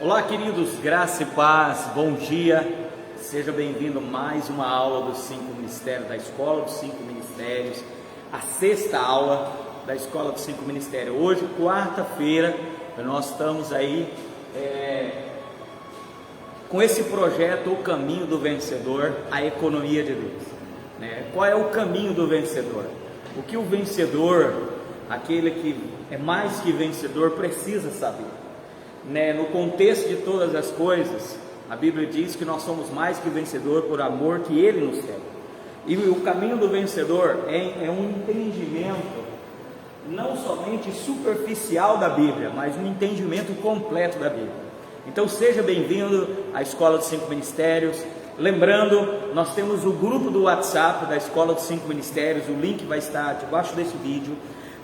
Olá, queridos, graça e paz, bom dia, seja bem-vindo a mais uma aula dos 5 Ministérios, da Escola dos 5 Ministérios, a sexta aula da Escola dos 5 Ministérios. Hoje, quarta-feira, nós estamos aí com esse projeto, o caminho do vencedor, a economia de Deus. Qual é o caminho do vencedor? O que o vencedor, aquele que é mais que vencedor, precisa saber? No contexto de todas as coisas, a Bíblia diz que nós somos mais que vencedor por amor que Ele nos tem. E o caminho do vencedor é um entendimento não somente superficial da Bíblia, mas um entendimento completo da Bíblia. Então seja bem-vindo à Escola dos 5 Ministérios. Lembrando, nós temos o grupo do WhatsApp da Escola dos 5 Ministérios, o link vai estar debaixo desse vídeo.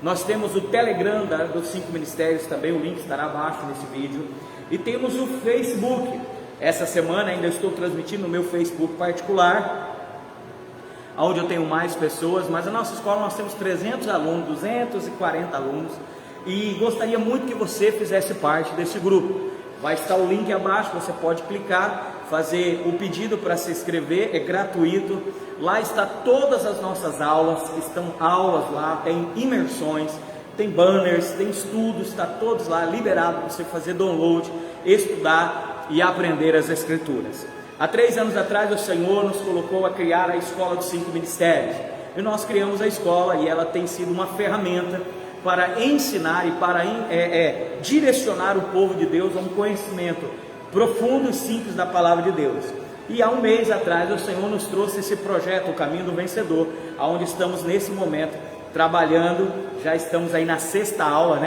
Nós temos o Telegram dos 5 Ministérios também, o link estará abaixo nesse vídeo. E temos o Facebook. Essa semana ainda estou transmitindo no meu Facebook particular, onde eu tenho mais pessoas, mas a nossa escola nós temos 300 alunos, 240 alunos, e gostaria muito que você fizesse parte desse grupo. Vai estar o link abaixo, você pode clicar, fazer o pedido para se inscrever, é gratuito. Lá está todas as nossas aulas, estão aulas lá, tem imersões, tem banners, tem estudos, está todos lá liberado para você fazer download, estudar e aprender as Escrituras. Há 3 anos atrás o Senhor nos colocou a criar a Escola dos 5 Ministérios, e nós criamos a escola, e ela tem sido uma ferramenta para ensinar e para direcionar o povo de Deus a um conhecimento profundo e simples da palavra de Deus. E há um mês atrás o Senhor nos trouxe esse projeto, o Caminho do Vencedor, onde estamos nesse momento trabalhando. Já estamos aí na sexta aula,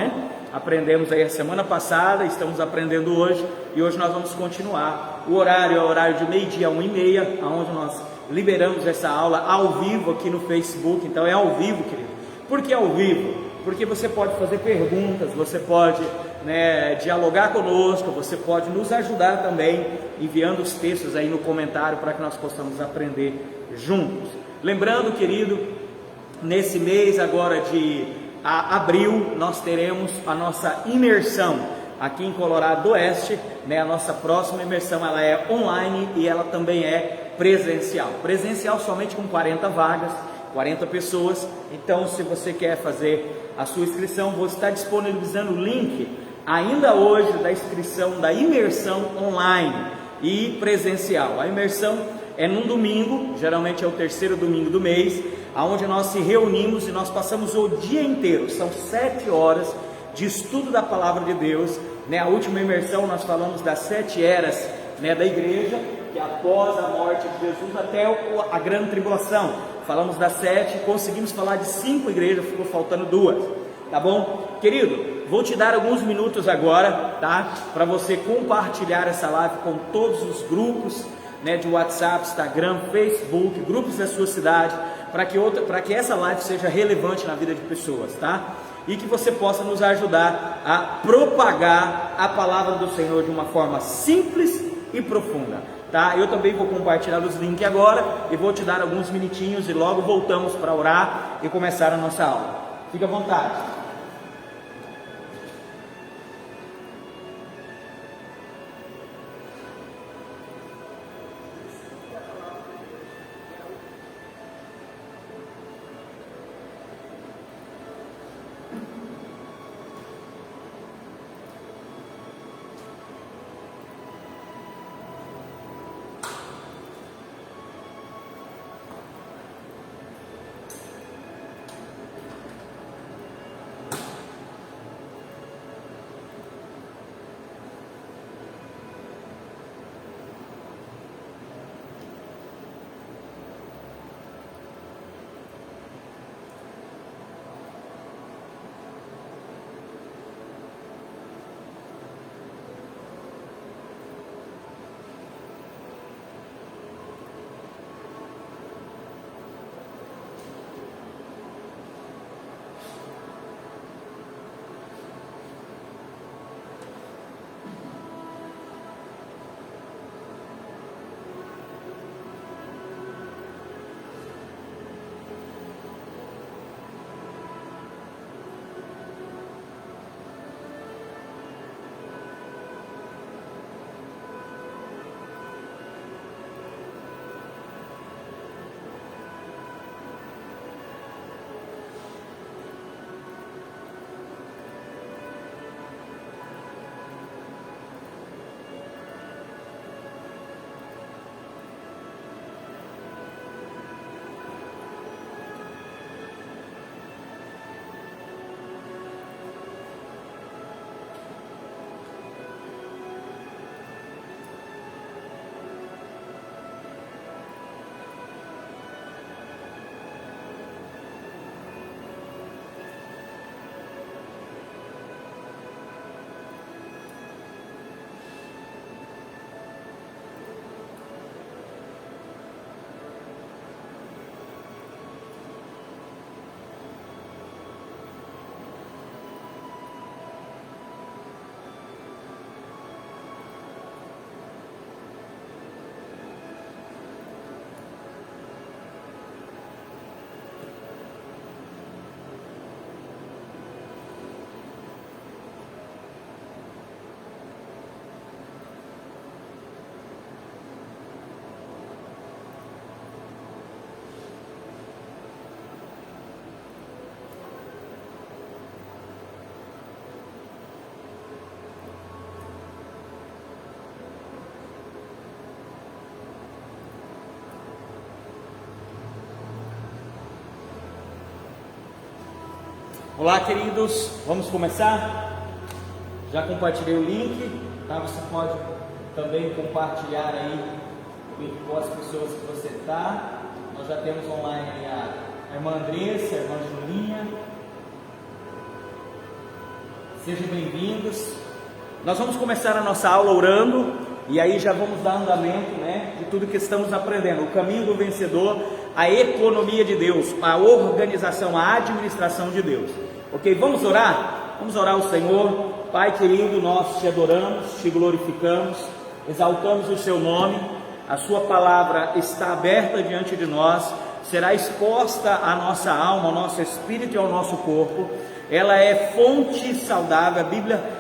Aprendemos aí a semana passada, estamos aprendendo hoje, e hoje nós vamos continuar. O horário é o horário de meio-dia a 1h30, onde nós liberamos essa aula ao vivo aqui no Facebook. Então é ao vivo, querido. Por que ao vivo? Porque você pode fazer perguntas, você pode dialogar conosco, você pode nos ajudar também, enviando os textos aí no comentário, para que nós possamos aprender juntos. Lembrando, querido, nesse mês agora de abril, nós teremos a nossa imersão aqui em Colorado do Oeste, a nossa próxima imersão, ela é online e ela também é presencial. Presencial somente com 40 vagas, 40 pessoas. Então, se você quer fazer a sua inscrição, vou estar disponibilizando o link ainda hoje da inscrição da imersão online e presencial. A imersão é num domingo, geralmente é o terceiro domingo do mês, onde nós se reunimos e nós passamos o dia inteiro, são 7 horas de estudo da palavra de Deus. A última imersão nós falamos das 7 eras da igreja, que após a morte de Jesus até a grande tribulação. Falamos das 7, conseguimos falar de 5 igrejas, ficou faltando 2, tá bom? Querido, vou te dar alguns minutos agora, tá? Para você compartilhar essa live com todos os grupos, de WhatsApp, Instagram, Facebook, grupos da sua cidade, para que essa live seja relevante na vida de pessoas, tá? E que você possa nos ajudar a propagar a palavra do Senhor de uma forma simples e profunda, tá? Eu também vou compartilhar os links agora e vou te dar alguns minutinhos e logo voltamos para orar e começar a nossa aula. Fique à vontade. Olá, queridos, vamos começar? Já compartilhei o link, tá? Você pode também compartilhar aí com as pessoas que você está. Nós já temos online aí a irmã Andressa, a irmã Julinha. Sejam bem-vindos. Nós vamos começar a nossa aula orando e aí já vamos dar andamento, de tudo que estamos aprendendo. O caminho do vencedor, a economia de Deus, a organização, a administração de Deus. Ok? Vamos orar? Vamos orar ao Senhor. Pai querido, nós te adoramos, te glorificamos, exaltamos o seu nome. A sua palavra está aberta diante de nós, será exposta à nossa alma, ao nosso espírito e ao nosso corpo. Ela é fonte saudável.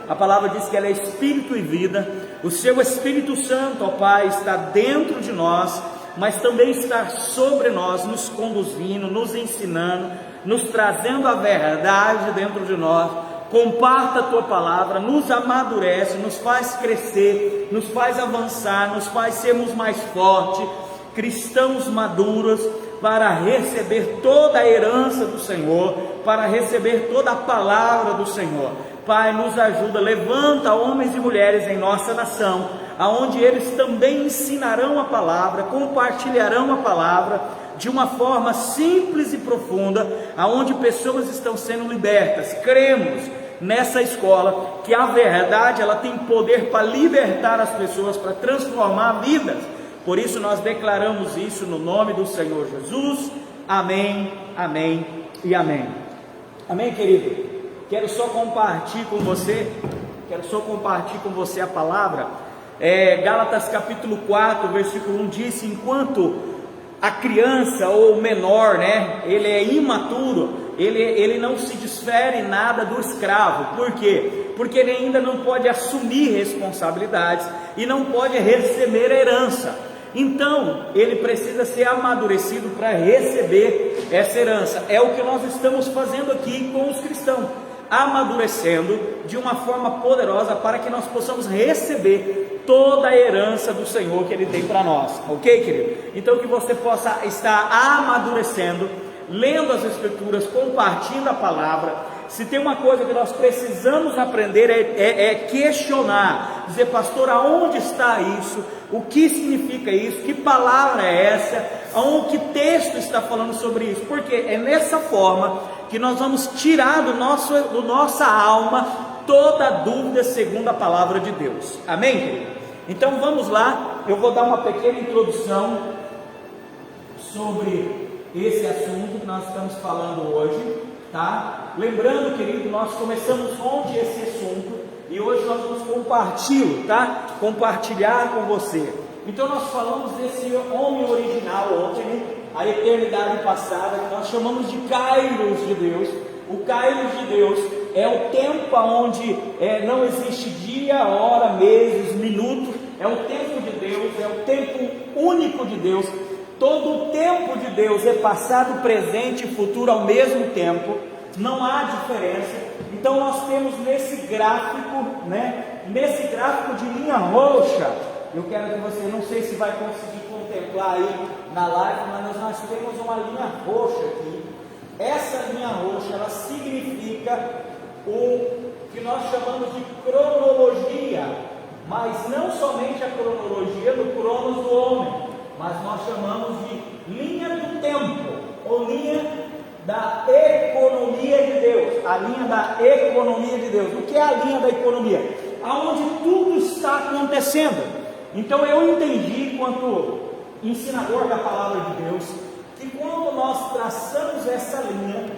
A palavra diz que ela é espírito e vida. O seu Espírito Santo, ó Pai, está dentro de nós, mas também está sobre nós, nos conduzindo, nos ensinando, nos trazendo a verdade dentro de nós. Comparta a tua palavra, nos amadurece, nos faz crescer, nos faz avançar, nos faz sermos mais fortes, cristãos maduros, para receber toda a herança do Senhor, para receber toda a palavra do Senhor. Pai, nos ajuda, levanta homens e mulheres em nossa nação, aonde eles também ensinarão a palavra, compartilharão a palavra de uma forma simples e profunda, aonde pessoas estão sendo libertas. Cremos nessa escola que a verdade ela tem poder para libertar as pessoas, para transformar vidas. Por isso nós declaramos isso no nome do Senhor Jesus. Amém, amém e amém. Amém, querido? Quero só compartilhar com você a palavra. Gálatas capítulo 4, versículo 1 diz: enquanto a criança ou o menor, ele é imaturo, ele não se desfere nada do escravo. Por quê? Porque ele ainda não pode assumir responsabilidades e não pode receber herança. Então, ele precisa ser amadurecido para receber essa herança. É o que nós estamos fazendo aqui com os cristãos, amadurecendo de uma forma poderosa para que nós possamos receber toda a herança do Senhor que Ele tem para nós, ok, querido? Então que você possa estar amadurecendo, lendo as Escrituras, compartilhando a palavra. Se tem uma coisa que nós precisamos aprender é questionar, dizer: pastor, aonde está isso? O que significa isso? Que palavra é essa? Que texto está falando sobre isso? Porque é nessa forma que nós vamos tirar do nossa alma toda dúvida segundo a palavra de Deus. Amém, querido? Então vamos lá, eu vou dar uma pequena introdução sobre esse assunto que nós estamos falando hoje, tá? Lembrando, querido, nós começamos ontem esse assunto e hoje nós vamos compartilhar com você. Então nós falamos desse homem original ontem, a eternidade passada, que nós chamamos de Kairos de Deus. O Kairos de Deus é o tempo onde não existe dia, hora, meses, minutos. É o tempo de Deus, é o tempo único de Deus. Todo o tempo de Deus é passado, presente e futuro ao mesmo tempo. Não há diferença. Então nós temos nesse gráfico, nesse gráfico de linha roxa, eu quero que você, não sei se vai conseguir contemplar aí na live, mas nós temos uma linha roxa aqui. Essa linha roxa, ela significa o que nós chamamos de cronologia, mas não somente a cronologia do cronos do homem, mas nós chamamos de linha do tempo, ou linha da economia de Deus, a linha da economia de Deus. O que é a linha da economia? Aonde tudo está acontecendo. Então eu entendi, quanto ensinador da palavra de Deus, que quando nós traçamos essa linha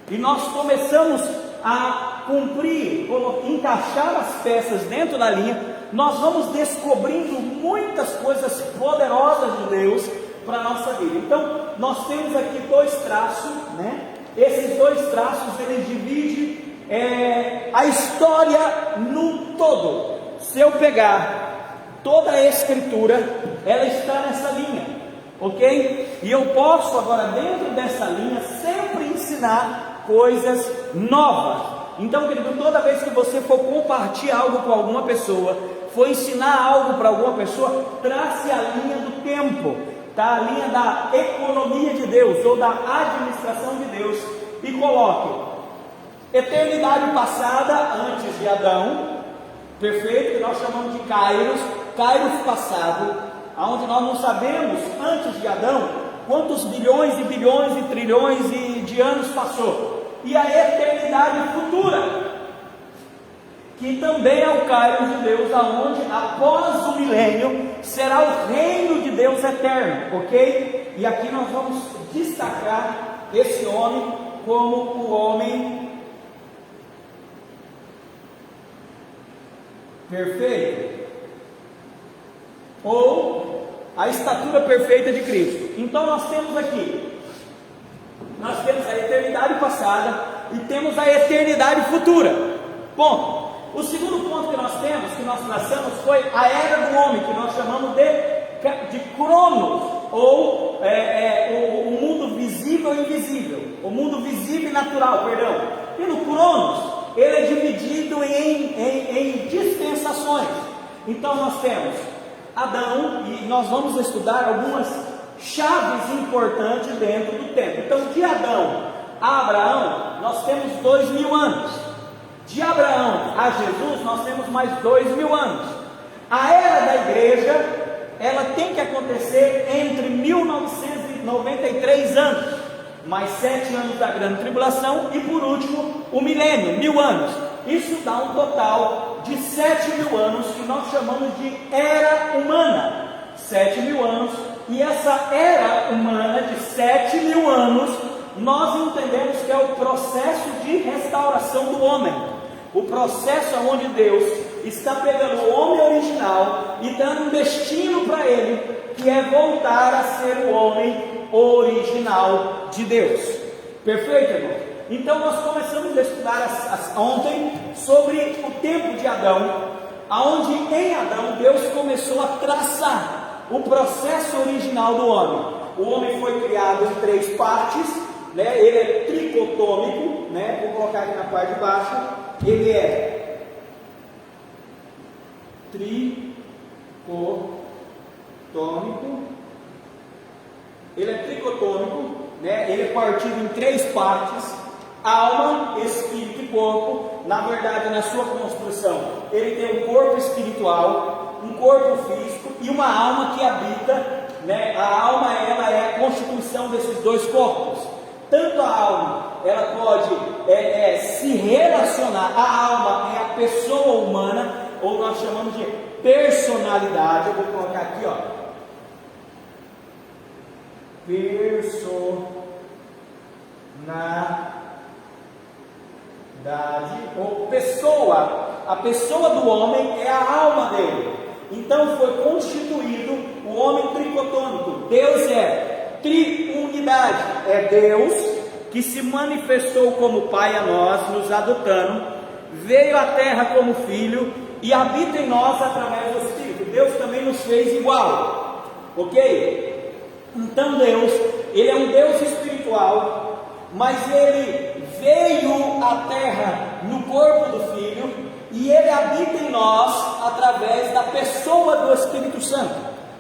e nós começamos a cumprir, encaixar as peças dentro da linha, nós vamos descobrindo muitas coisas poderosas de Deus para a nossa vida. Então nós temos aqui dois traços, Esses dois traços eles dividem a história no todo. Se eu pegar toda a Escritura, ela está nessa linha, ok? E eu posso agora, dentro dessa linha, sempre ensinar coisas novas. Então, querido, toda vez que você for compartilhar algo com alguma pessoa, for ensinar algo para alguma pessoa, trace a linha do tempo, tá? A linha da economia de Deus, ou da administração de Deus, e coloque: Eternidade passada, antes de Adão, perfeito, que nós chamamos de Kairos passado, aonde nós não sabemos, antes de Adão, quantos bilhões e bilhões e trilhões de anos passou. E a eternidade futura, que também é o Kairos de Deus, aonde após o milênio será o reino de Deus eterno, ok? E aqui nós vamos destacar esse homem como o homem perfeito, ou a estatura perfeita de Cristo. Então nós temos aqui, nós temos a eternidade passada e temos a eternidade futura. Bom, o segundo ponto que nós temos, que nós traçamos, foi a era do homem, que nós chamamos de Cronos, ou o mundo visível e invisível, o mundo visível e natural, perdão. E no Cronos, ele é dividido em dispensações. Então nós temos Adão, e nós vamos estudar algumas chaves importantes dentro do tempo. Então, de Adão a Abraão, nós temos 2000 anos. De Abraão a Jesus, nós temos mais 2000 anos. A era da igreja, ela tem que acontecer entre 1993 anos, mais 7 anos da grande tribulação, e por último, o milênio, 1000 anos. Isso dá um total de 7.000 anos, que nós chamamos de era humana. 7.000 anos, e essa era humana de 7.000 anos, nós entendemos que é o processo de restauração do homem. O processo onde Deus está pegando o homem original e dando um destino para ele, que é voltar a ser o homem original de Deus. Perfeito, irmão? Então nós começamos a estudar ontem sobre o tempo de Adão, aonde em Adão Deus começou a traçar o processo original do homem. O homem foi criado em 3 partes, né? Ele é tricotômico, né? Vou colocar aqui na parte de baixo. Ele é tricotômico, né? Ele é partido em 3 partes: alma, espírito e corpo. Na verdade, na sua construção, ele tem um corpo espiritual, um corpo físico e uma alma que habita, né? A alma, ela é a constituição desses 2 corpos. Tanto a alma, ela pode se relacionar. A alma é a pessoa humana, ou nós chamamos de personalidade. Eu vou colocar aqui, ó, personalidade, ou pessoa. A pessoa do homem é a alma dele. Então foi constituído o homem tricotômico. Deus é triunidade, é Deus que se manifestou como Pai a nós, nos adotando, veio à terra como Filho e habita em nós através do Espírito. Deus também nos fez igual, ok? Então Deus, Ele é um Deus espiritual, mas Ele veio à terra no corpo do Filho e Ele habita em nós através da pessoa do Espírito Santo,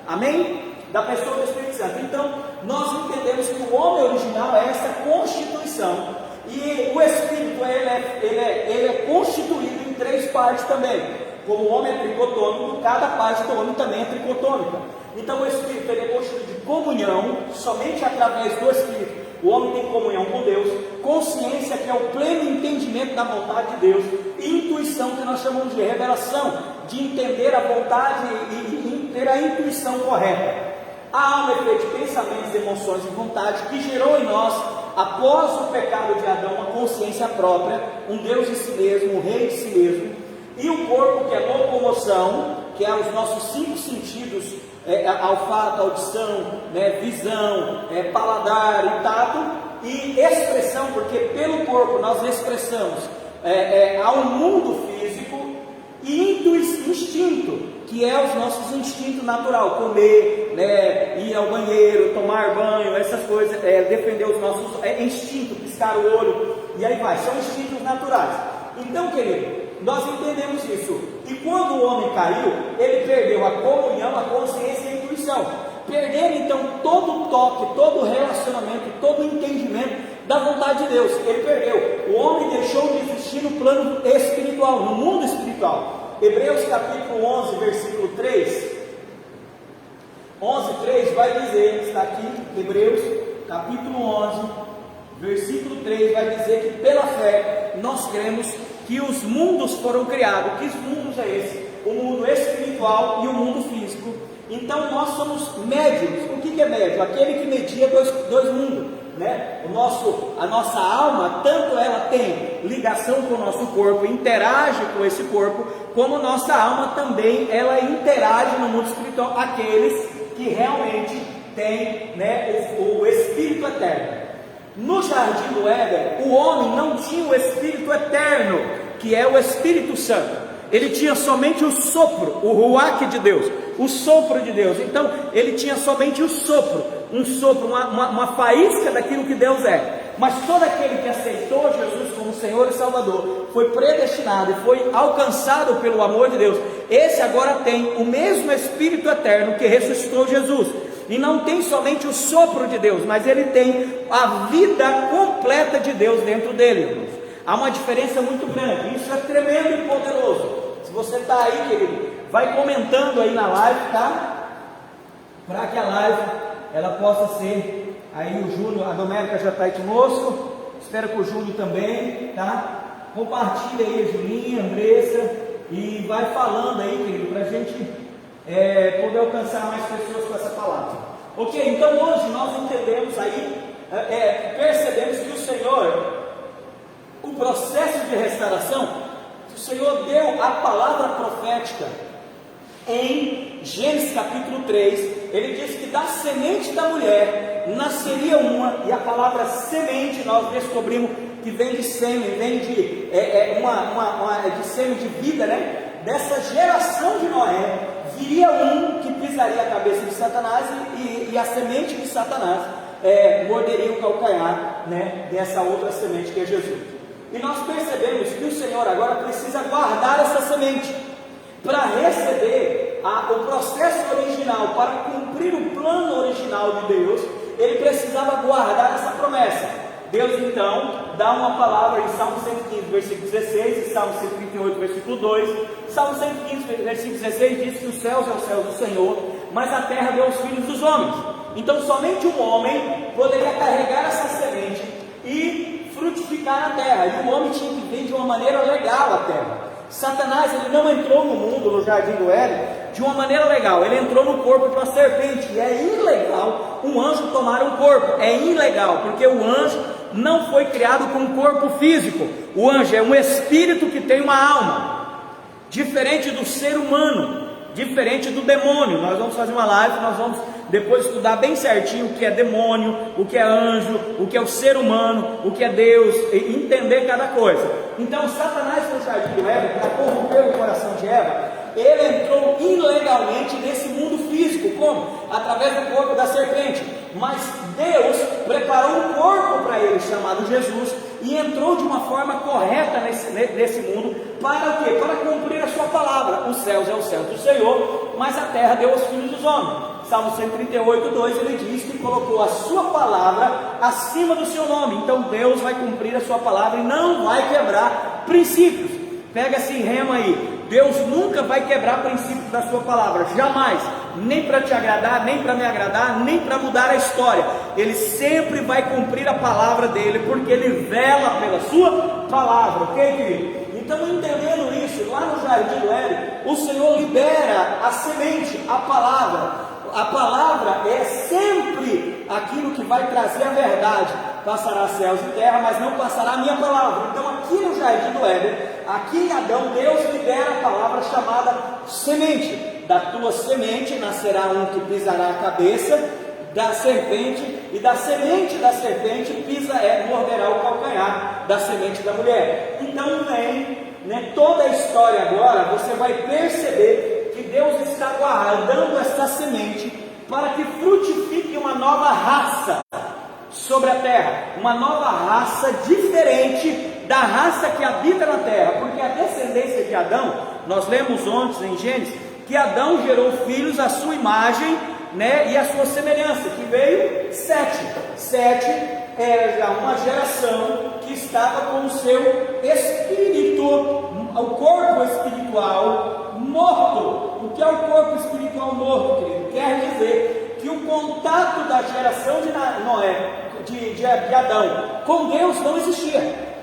amém? Da pessoa do Espírito Santo. Então, nós entendemos que o homem original é essa constituição, e o Espírito ele é constituído em 3 partes também. Como o homem é tricotômico, cada parte do homem também é tricotômica. Então o Espírito ele é constituído de comunhão, somente através do Espírito o homem tem comunhão com Deus, consciência, que é o pleno entendimento da vontade de Deus, e intuição, que nós chamamos de revelação, de entender a vontade e ter a intuição correta. A alma é feita de pensamentos, emoções e vontade, que gerou em nós, após o pecado de Adão, uma consciência própria, um Deus de si mesmo, um rei de si mesmo, e o corpo, que é locomoção, que é os nossos 5 sentidos, olfato, audição, né, visão, paladar e tato, e expressão, porque pelo corpo nós expressamos ao mundo físico, e instinto, que é os nossos instintos naturais, comer, né, ir ao banheiro, tomar banho, essas coisas, defender os nossos instintos, piscar o olho, e aí vai, são instintos naturais. Então, querido, nós entendemos isso, e quando o homem caiu, ele perdeu a comunhão, a consciência e a intuição, perdendo então todo o toque, todo o relacionamento, todo o entendimento da vontade de Deus. Ele perdeu. O homem deixou de existir no plano espiritual, no mundo espiritual. Hebreus capítulo 11, versículo 3. 11:3 vai dizer, está aqui, Hebreus capítulo 11, versículo 3, vai dizer que pela fé nós cremos que os mundos foram criados. Que mundos é esse? O mundo espiritual e o mundo físico. Então nós somos médiums. O que é médium? Aquele que media dois mundos, né? A nossa alma, tanto ela tem ligação com o nosso corpo, interage com esse corpo, como nossa alma também, ela interage no mundo espiritual, aqueles que realmente têm, né, o Espírito Eterno. No Jardim do Éden, o homem não tinha o Espírito Eterno, que é o Espírito Santo. Ele tinha somente o sopro, o ruach de Deus, o sopro de Deus. Então, ele tinha somente o sopro, um sopro, uma faísca daquilo que Deus é. Mas todo aquele que aceitou Jesus como Senhor e Salvador, foi predestinado e foi alcançado pelo amor de Deus, esse agora tem o mesmo Espírito Eterno que ressuscitou Jesus. E não tem somente o sopro de Deus, mas ele tem a vida completa de Deus dentro dele, irmãos. Há uma diferença muito grande. Isso é tremendo e poderoso. Se você está aí, querido, vai comentando aí na live, tá? Para que a live ela possa ser. Aí o Júnior, a Domérica já está aí conosco. Espero que o Júnior também, tá? Compartilha aí, Julinha, Andressa, e vai falando aí, querido, para a gente poder alcançar mais pessoas com essa palavra. Ok? Então hoje nós entendemos aí, percebemos que o Senhor, o processo de restauração, o Senhor deu a palavra profética em Gênesis capítulo 3. Ele disse que da semente da mulher nasceria uma, e a palavra semente nós descobrimos que vem de sêmen, vem de de sêmen de vida, né? Dessa geração de Noé viria um que pisaria a cabeça de Satanás e a semente de Satanás morderia o calcanhar, né, dessa outra semente que é Jesus. E nós percebemos que o Senhor agora precisa guardar essa semente para receber o processo original, para cumprir o plano original de Deus. Ele precisava guardar essa promessa. Deus então dá uma palavra em Salmo 115, versículo 16, e Salmo 138, versículo 2. Salmo 115, versículo 16 diz que os céus é o céu do Senhor, mas a terra deu aos filhos dos homens. Então somente um homem poderia carregar essa semente e frutificar a terra, e o homem tinha que vir de uma maneira legal a terra. Satanás, ele não entrou no mundo, no Jardim do Éden, de uma maneira legal. Ele entrou no corpo de uma serpente, e é ilegal um anjo tomar um corpo, é ilegal, porque o anjo não foi criado com um corpo físico. O anjo é um espírito que tem uma alma, diferente do ser humano, diferente do demônio. Nós vamos fazer uma live, nós vamos depois estudar bem certinho o que é demônio, o que é anjo, o que é o ser humano, o que é Deus, e entender cada coisa. Então Satanás no Jardim do Éden, para corromper o coração de Eva, ele entrou ilegalmente nesse mundo físico. Como? Através do corpo da serpente. Mas Deus preparou um corpo para ele, chamado Jesus, e entrou de uma forma correta nesse mundo, para o quê? Para cumprir a sua palavra. Os céus é o céu do Senhor, mas a terra deu aos filhos dos homens. Salmo 138, 2, ele diz que colocou a sua palavra acima do seu nome. Então Deus vai cumprir a sua palavra e não vai quebrar princípios. Pega esse rema aí. Deus nunca vai quebrar princípios da sua palavra, jamais, nem para te agradar, nem para me agradar, nem para mudar a história. Ele sempre vai cumprir a palavra dele, porque ele vela pela sua palavra, ok, querido? Então, entendendo isso, lá no Jardim do Éden, o Senhor libera a semente, a palavra. A palavra é sempre aquilo que vai trazer a verdade. Passará céus e terra, mas não passará a minha palavra. Então aqui no Jardim do Éden, aqui em Adão, Deus libera a palavra chamada semente. Da tua semente nascerá um que pisará a cabeça da serpente, e da semente da serpente morderá o calcanhar da semente da mulher. Então vem, né, toda a história agora, você vai perceber que Deus está guardando esta semente para que frutifique uma nova raça sobre a terra, uma nova raça diferente da raça que habita na terra, porque a descendência de Adão, nós lemos ontem em Gênesis, que Adão gerou filhos à sua imagem, né, e à sua semelhança, que veio 7 era já uma geração que estava com o seu espírito, o corpo espiritual morto. O que é o corpo espiritual morto, querido? Quer dizer que o contato da geração de Noé, de Adão, com Deus não existia.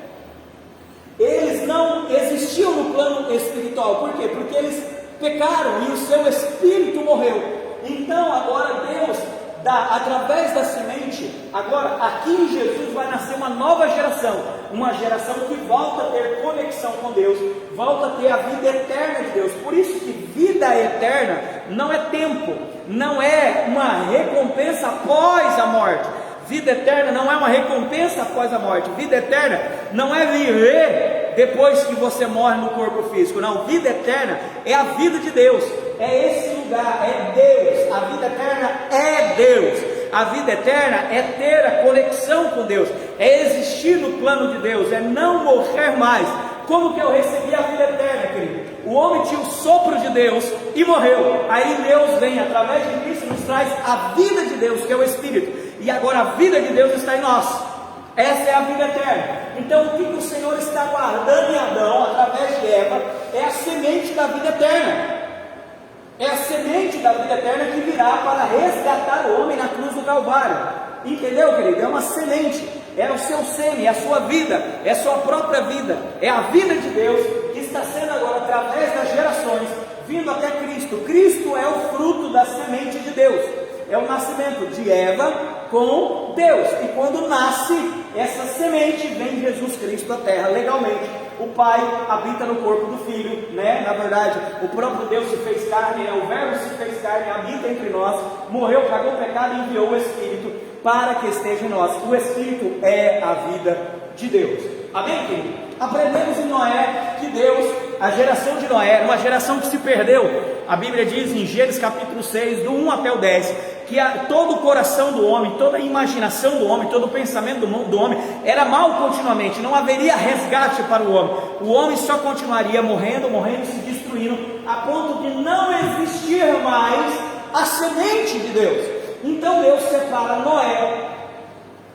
Eles não existiam no plano espiritual. Por quê? Porque eles pecaram e o seu espírito morreu. Então agora Deus dá, através da semente, agora aqui em Jesus vai nascer uma nova geração, uma geração que volta a ter conexão com Deus, volta a ter a vida eterna de Deus. Por isso que vida eterna não é tempo, não é uma recompensa após a morte. Vida eterna não é uma recompensa após a morte. Vida eterna não é viver depois que você morre no corpo físico. Não, vida eterna é a vida de Deus. É esse lugar, é Deus. A vida eterna é Deus. A vida eterna é ter a conexão com Deus, é existir no plano de Deus, é não morrer mais. Como que eu recebi a vida eterna, querido? O homem tinha o sopro de Deus e morreu. Aí Deus vem, através de Cristo, nos traz a vida de Deus, que é o Espírito. E agora a vida de Deus está em nós. Essa é a vida eterna. Então o que o Senhor está guardando em Adão, através de Eva, é a semente da vida eterna. É a semente da vida eterna que virá para resgatar o homem na cruz do Calvário. Entendeu, querido? É uma semente, é o seu sêmen, é a sua vida, é a sua própria vida, é a vida de Deus que está sendo agora, através das gerações, vindo até Cristo. Cristo é o fruto da semente de Deus, é o nascimento de Eva com Deus. E quando nasce essa semente, vem Jesus Cristo à terra legalmente. O Pai habita no corpo do Filho, né? Na verdade, o próprio Deus se fez carne, né? O Verbo se fez carne, habita entre nós, morreu, pagou o pecado e enviou o Espírito para que esteja em nós. O Espírito é a vida de Deus. Amém, querido? Aprendemos em Noé que Deus, a geração de Noé, era uma geração que se perdeu. A Bíblia diz em Gênesis capítulo 6, do 1 até o 10, que todo o coração do homem, toda a imaginação do homem, todo o pensamento do homem era mal continuamente, não haveria resgate para o homem. O homem só continuaria morrendo, se destruindo, a ponto de não existir mais a semente de Deus. Então Deus separa Noé,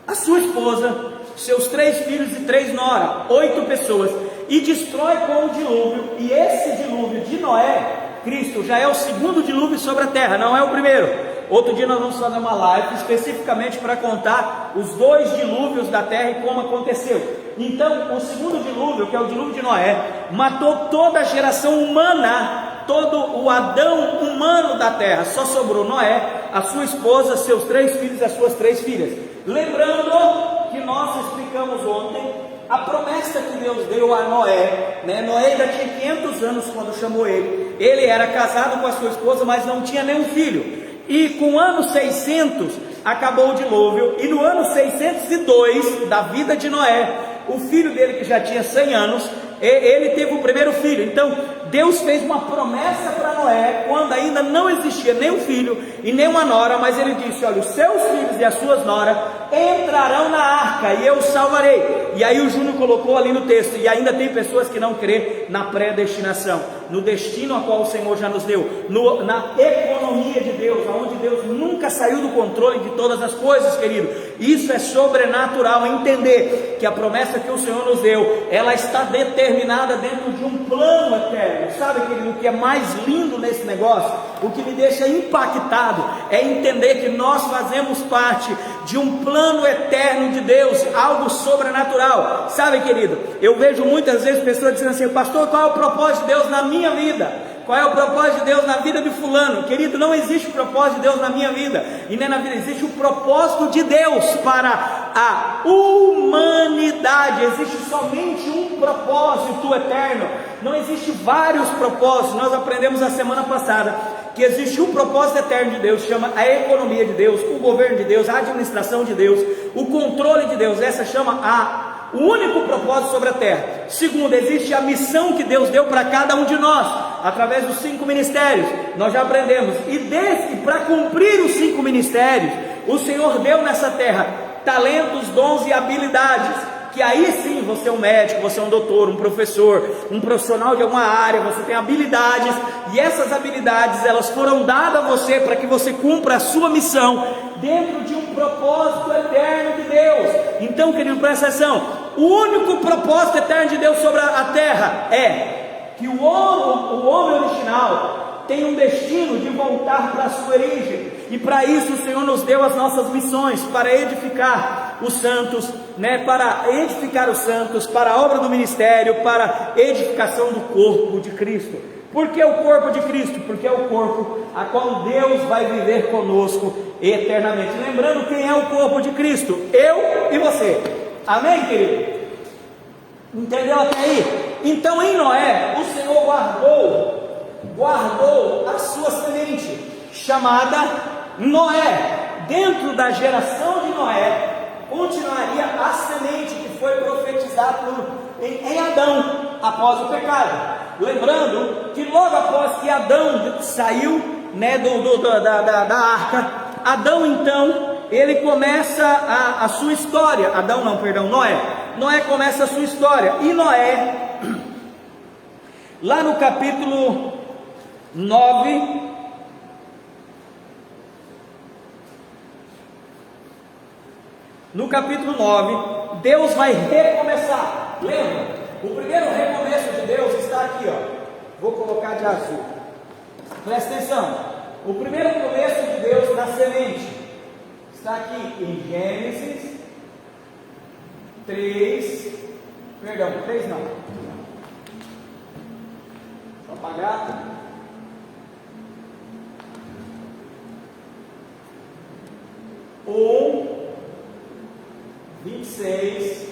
a sua esposa, seus 3 filhos e 3 noras, 8 pessoas, e destrói com o dilúvio. E esse dilúvio de Noé, Cristo, já é o segundo dilúvio sobre a terra, não é o primeiro. Outro dia nós vamos fazer uma live especificamente para contar os 2 dilúvios da terra e como aconteceu. Então, o segundo dilúvio, que é o dilúvio de Noé, matou toda a geração humana, todo o Adão humano da terra. Só sobrou Noé, a sua esposa, seus 3 filhos e as suas 3 filhas. Lembrando que nós explicamos ontem a promessa que Deus deu a Noé, né? Noé ainda tinha 500 anos quando chamou ele. Ele era casado com a sua esposa, mas não tinha nenhum filho. E com o ano 600 acabou o dilúvio. E no ano 602 da vida de Noé, o filho dele, que já tinha 100 anos, ele teve o primeiro filho. Então Deus fez uma promessa para Noé, quando ainda não existia nem um filho e nem uma nora, mas ele disse: olha, os seus filhos e as suas noras entrarão na arca e eu os salvarei. E aí o Júnior colocou ali no texto, e ainda tem pessoas que não crê na predestinação, no destino a qual o Senhor já nos deu, na economia de Deus, onde Deus nunca saiu do controle de todas as coisas, querido. Isso é sobrenatural, entender que a promessa que o Senhor nos deu, ela está determinada dentro de um plano eterno. Sabe, querido, o que é mais lindo nesse negócio, o que me deixa impactado, é entender que nós fazemos parte de um plano eterno de Deus, algo sobrenatural. Sabe, querido, eu vejo muitas vezes pessoas dizendo assim: pastor, qual é o propósito de Deus na minha vida? Qual é o propósito de Deus na vida de fulano? Querido, não existe o propósito de Deus na minha vida e nem na vida, existe o propósito de Deus para a humanidade. Existe somente um propósito eterno, não existe vários propósitos. Nós aprendemos a semana passada que existe um propósito eterno de Deus, chama a economia de Deus, o governo de Deus, a administração de Deus, o controle de Deus. Essa chama o único propósito sobre a terra. Segundo, existe a missão que Deus deu para cada um de nós, através dos 5 ministérios, nós já aprendemos. E para cumprir os 5 ministérios, o Senhor deu nessa terra talentos, dons e habilidades, que aí sim você é um médico, você é um doutor, um professor, um profissional de alguma área, você tem habilidades, e essas habilidades elas foram dadas a você para que você cumpra a sua missão dentro de um propósito eterno de Deus. Então, querido, presta atenção, o único propósito eterno de Deus sobre a terra é que o homem original tem um destino de voltar para a sua origem, e para isso o Senhor nos deu as nossas missões, para edificar os santos, para edificar os santos, para a obra do ministério, para a edificação do corpo de Cristo. Por que o corpo de Cristo? Porque é o corpo a qual Deus vai viver conosco eternamente. Lembrando quem é o corpo de Cristo? Eu e você. Amém, querido? Entendeu até aí? Então em Noé, o Senhor guardou a sua semente, chamada Noé. Dentro da geração de Noé, continuaria a semente que foi profetizada em Adão, após o pecado. Lembrando que logo após que Adão saiu da arca, Adão então, ele começa a sua história, Noé começa a sua história, e Noé, lá no capítulo 9, Deus vai recomeçar. Lembra? O primeiro recomeço de Deus está aqui, vou colocar de azul. Presta atenção. O primeiro começo de Deus na semente está aqui em Gênesis 3 não. Vou apagar. Um 26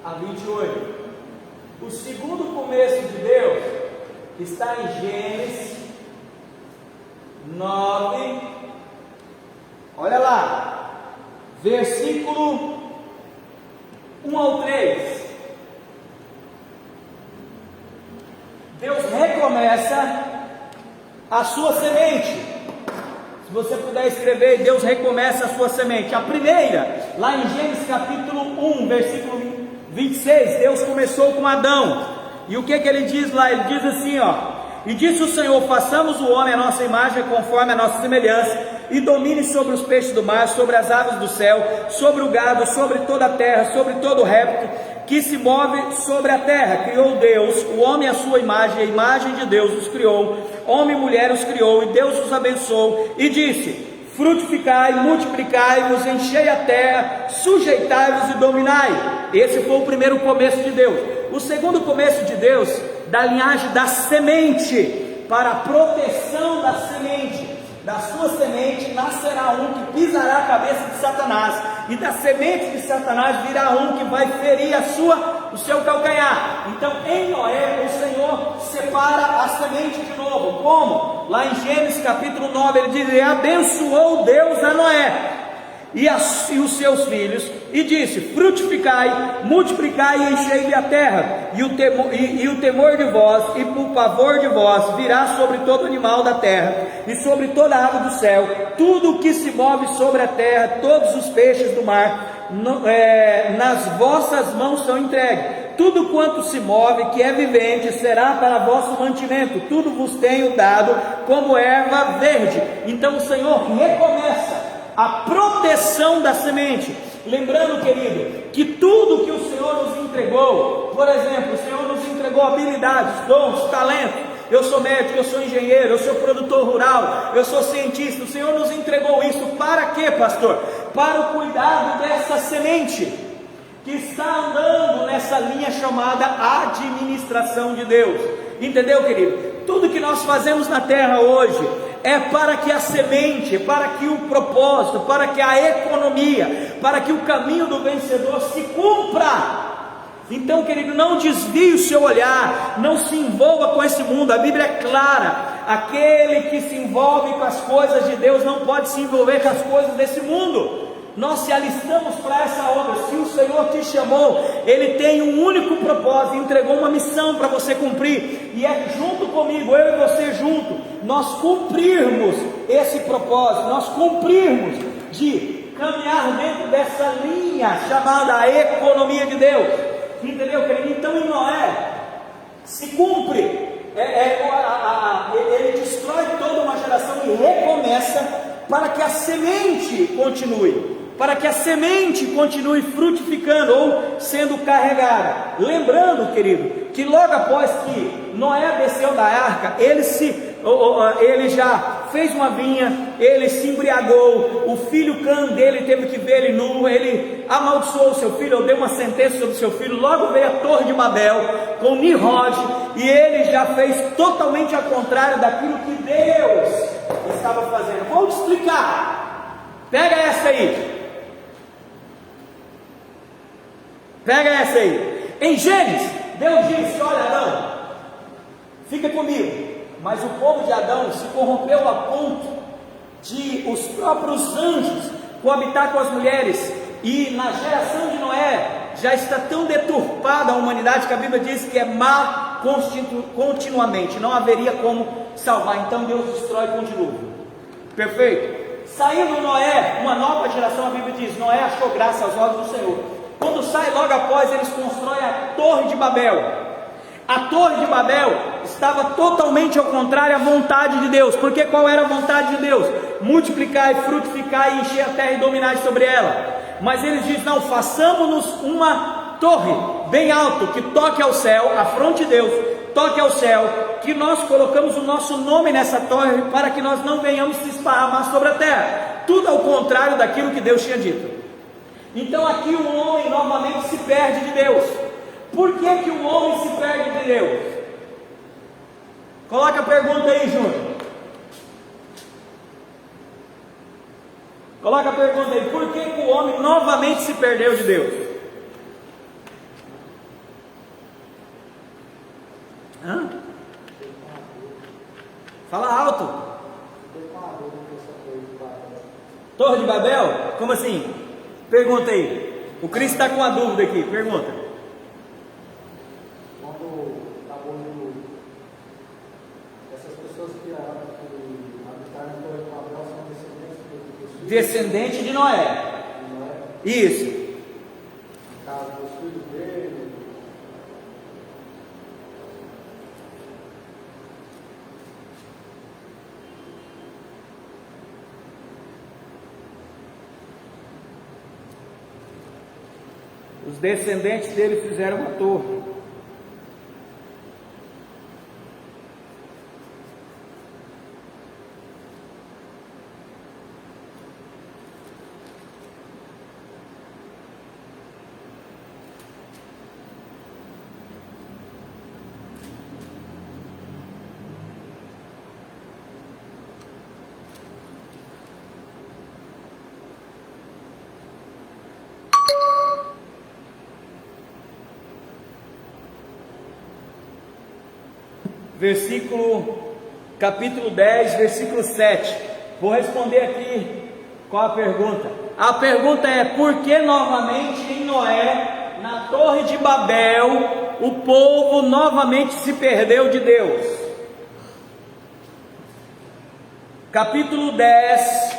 a 28. O segundo começo de Deus está em Gênesis 9, olha lá, versículo 1 ao 3. Deus recomeça a sua semente. Se você puder escrever, Deus recomeça a sua semente. A primeira, lá em Gênesis capítulo 1, versículo 26, Deus começou com Adão. E o que ele diz lá? Ele diz assim, e disse o Senhor: façamos o homem à nossa imagem, conforme a nossa semelhança, e domine sobre os peixes do mar, sobre as aves do céu, sobre o gado, sobre toda a terra, sobre todo o réptil que se move sobre a terra. Criou Deus o homem à sua imagem, a imagem de Deus os criou, homem e mulher os criou, e Deus os abençoou, e disse: frutificai, multiplicai-vos, enchei a terra, sujeitai-vos e dominai. Esse foi o primeiro começo de Deus. O segundo começo de Deus, da linhagem da semente, para a proteção da semente. Da sua semente nascerá um que pisará a cabeça de Satanás, e da semente de Satanás virá um que vai ferir o seu calcanhar. Então em Noé o Senhor separa a semente de novo. Como? Lá em Gênesis capítulo 9 ele diz: e abençoou Deus a Noé e os seus filhos, e disse: frutificai, multiplicai e enchei a terra, e o temor de vós e o pavor de vós virá sobre todo animal da terra, e sobre toda a ave do céu, tudo o que se move sobre a terra, todos os peixes do mar, nas vossas mãos são entregues. Tudo quanto se move, que é vivente, será para vosso mantimento. Tudo vos tenho dado como erva verde. Então o Senhor recomeça a proteção da semente. Lembrando, querido, que tudo que o Senhor nos entregou, por exemplo, o Senhor nos entregou habilidades, dons, talentos. Eu sou médico, eu sou engenheiro, eu sou produtor rural, eu sou cientista. O Senhor nos entregou isso para quê, pastor? Para o cuidado dessa semente que está andando nessa linha chamada administração de Deus. Entendeu, querido? Tudo que nós fazemos na terra hoje é para que a semente, para que o propósito, para que a economia, para que o caminho do vencedor se cumpra. Então, querido, não desvie o seu olhar, não se envolva com esse mundo. A Bíblia é clara: aquele que se envolve com as coisas de Deus não pode se envolver com as coisas desse mundo. Nós se alistamos para essa obra. Se o Senhor te chamou, Ele tem um único propósito, entregou uma missão para você cumprir, e é junto comigo, eu e você junto, nós cumprirmos esse propósito, nós cumprirmos de caminhar dentro dessa linha chamada economia de Deus. Entendeu, querido? Então em Noé se cumpre, ele destrói toda uma geração e recomeça para que a semente continue, para que a semente continue frutificando ou sendo carregada. Lembrando, querido, que logo após que Noé desceu da arca, ele já fez uma vinha, ele se embriagou, o filho Cã dele teve que ver ele nu, ele amaldiçoou o seu filho, ou deu uma sentença sobre o seu filho. Logo veio a Torre de Babel com Nimrod, e ele já fez totalmente ao contrário daquilo que Deus estava fazendo. Vou te explicar, pega essa aí, pega essa aí. Em Gênesis, Deus disse: olha, Adão, fica comigo. Mas o povo de Adão se corrompeu a ponto de os próprios anjos coabitar com as mulheres, e na geração de Noé já está tão deturpada a humanidade que a Bíblia diz que é má continuamente, não haveria como salvar. Então Deus destrói com dilúvio. Perfeito? Saindo Noé, uma nova geração, a Bíblia diz: Noé achou graça aos olhos do Senhor. Quando sai, logo após, eles constroem a Torre de Babel. A Torre de Babel estava totalmente ao contrário à vontade de Deus, porque qual era a vontade de Deus? Multiplicar e frutificar e encher a terra e dominar sobre ela. Mas eles dizem: não, façamos-nos uma torre bem alta, que toque ao céu, a fronte de Deus, toque ao céu, que nós colocamos o nosso nome nessa torre, para que nós não venhamos se esparramar sobre a terra. Tudo ao contrário daquilo que Deus tinha dito. Então aqui o homem novamente se perde de Deus. Por que o homem se perde de Deus? Coloca a pergunta aí, Júnior. Coloca a pergunta aí. Por que o homem novamente se perdeu de Deus? Hã? Fala alto. Torre de Babel? Como assim? Pergunta aí. O Cristo está com a dúvida aqui. Pergunta. Descendente de Noé. Isso. Os descendentes dele fizeram uma torre. Capítulo 10, versículo 7. Vou responder aqui qual a pergunta. A pergunta é: por que novamente em Noé, na Torre de Babel, o povo novamente se perdeu de Deus? Capítulo 10,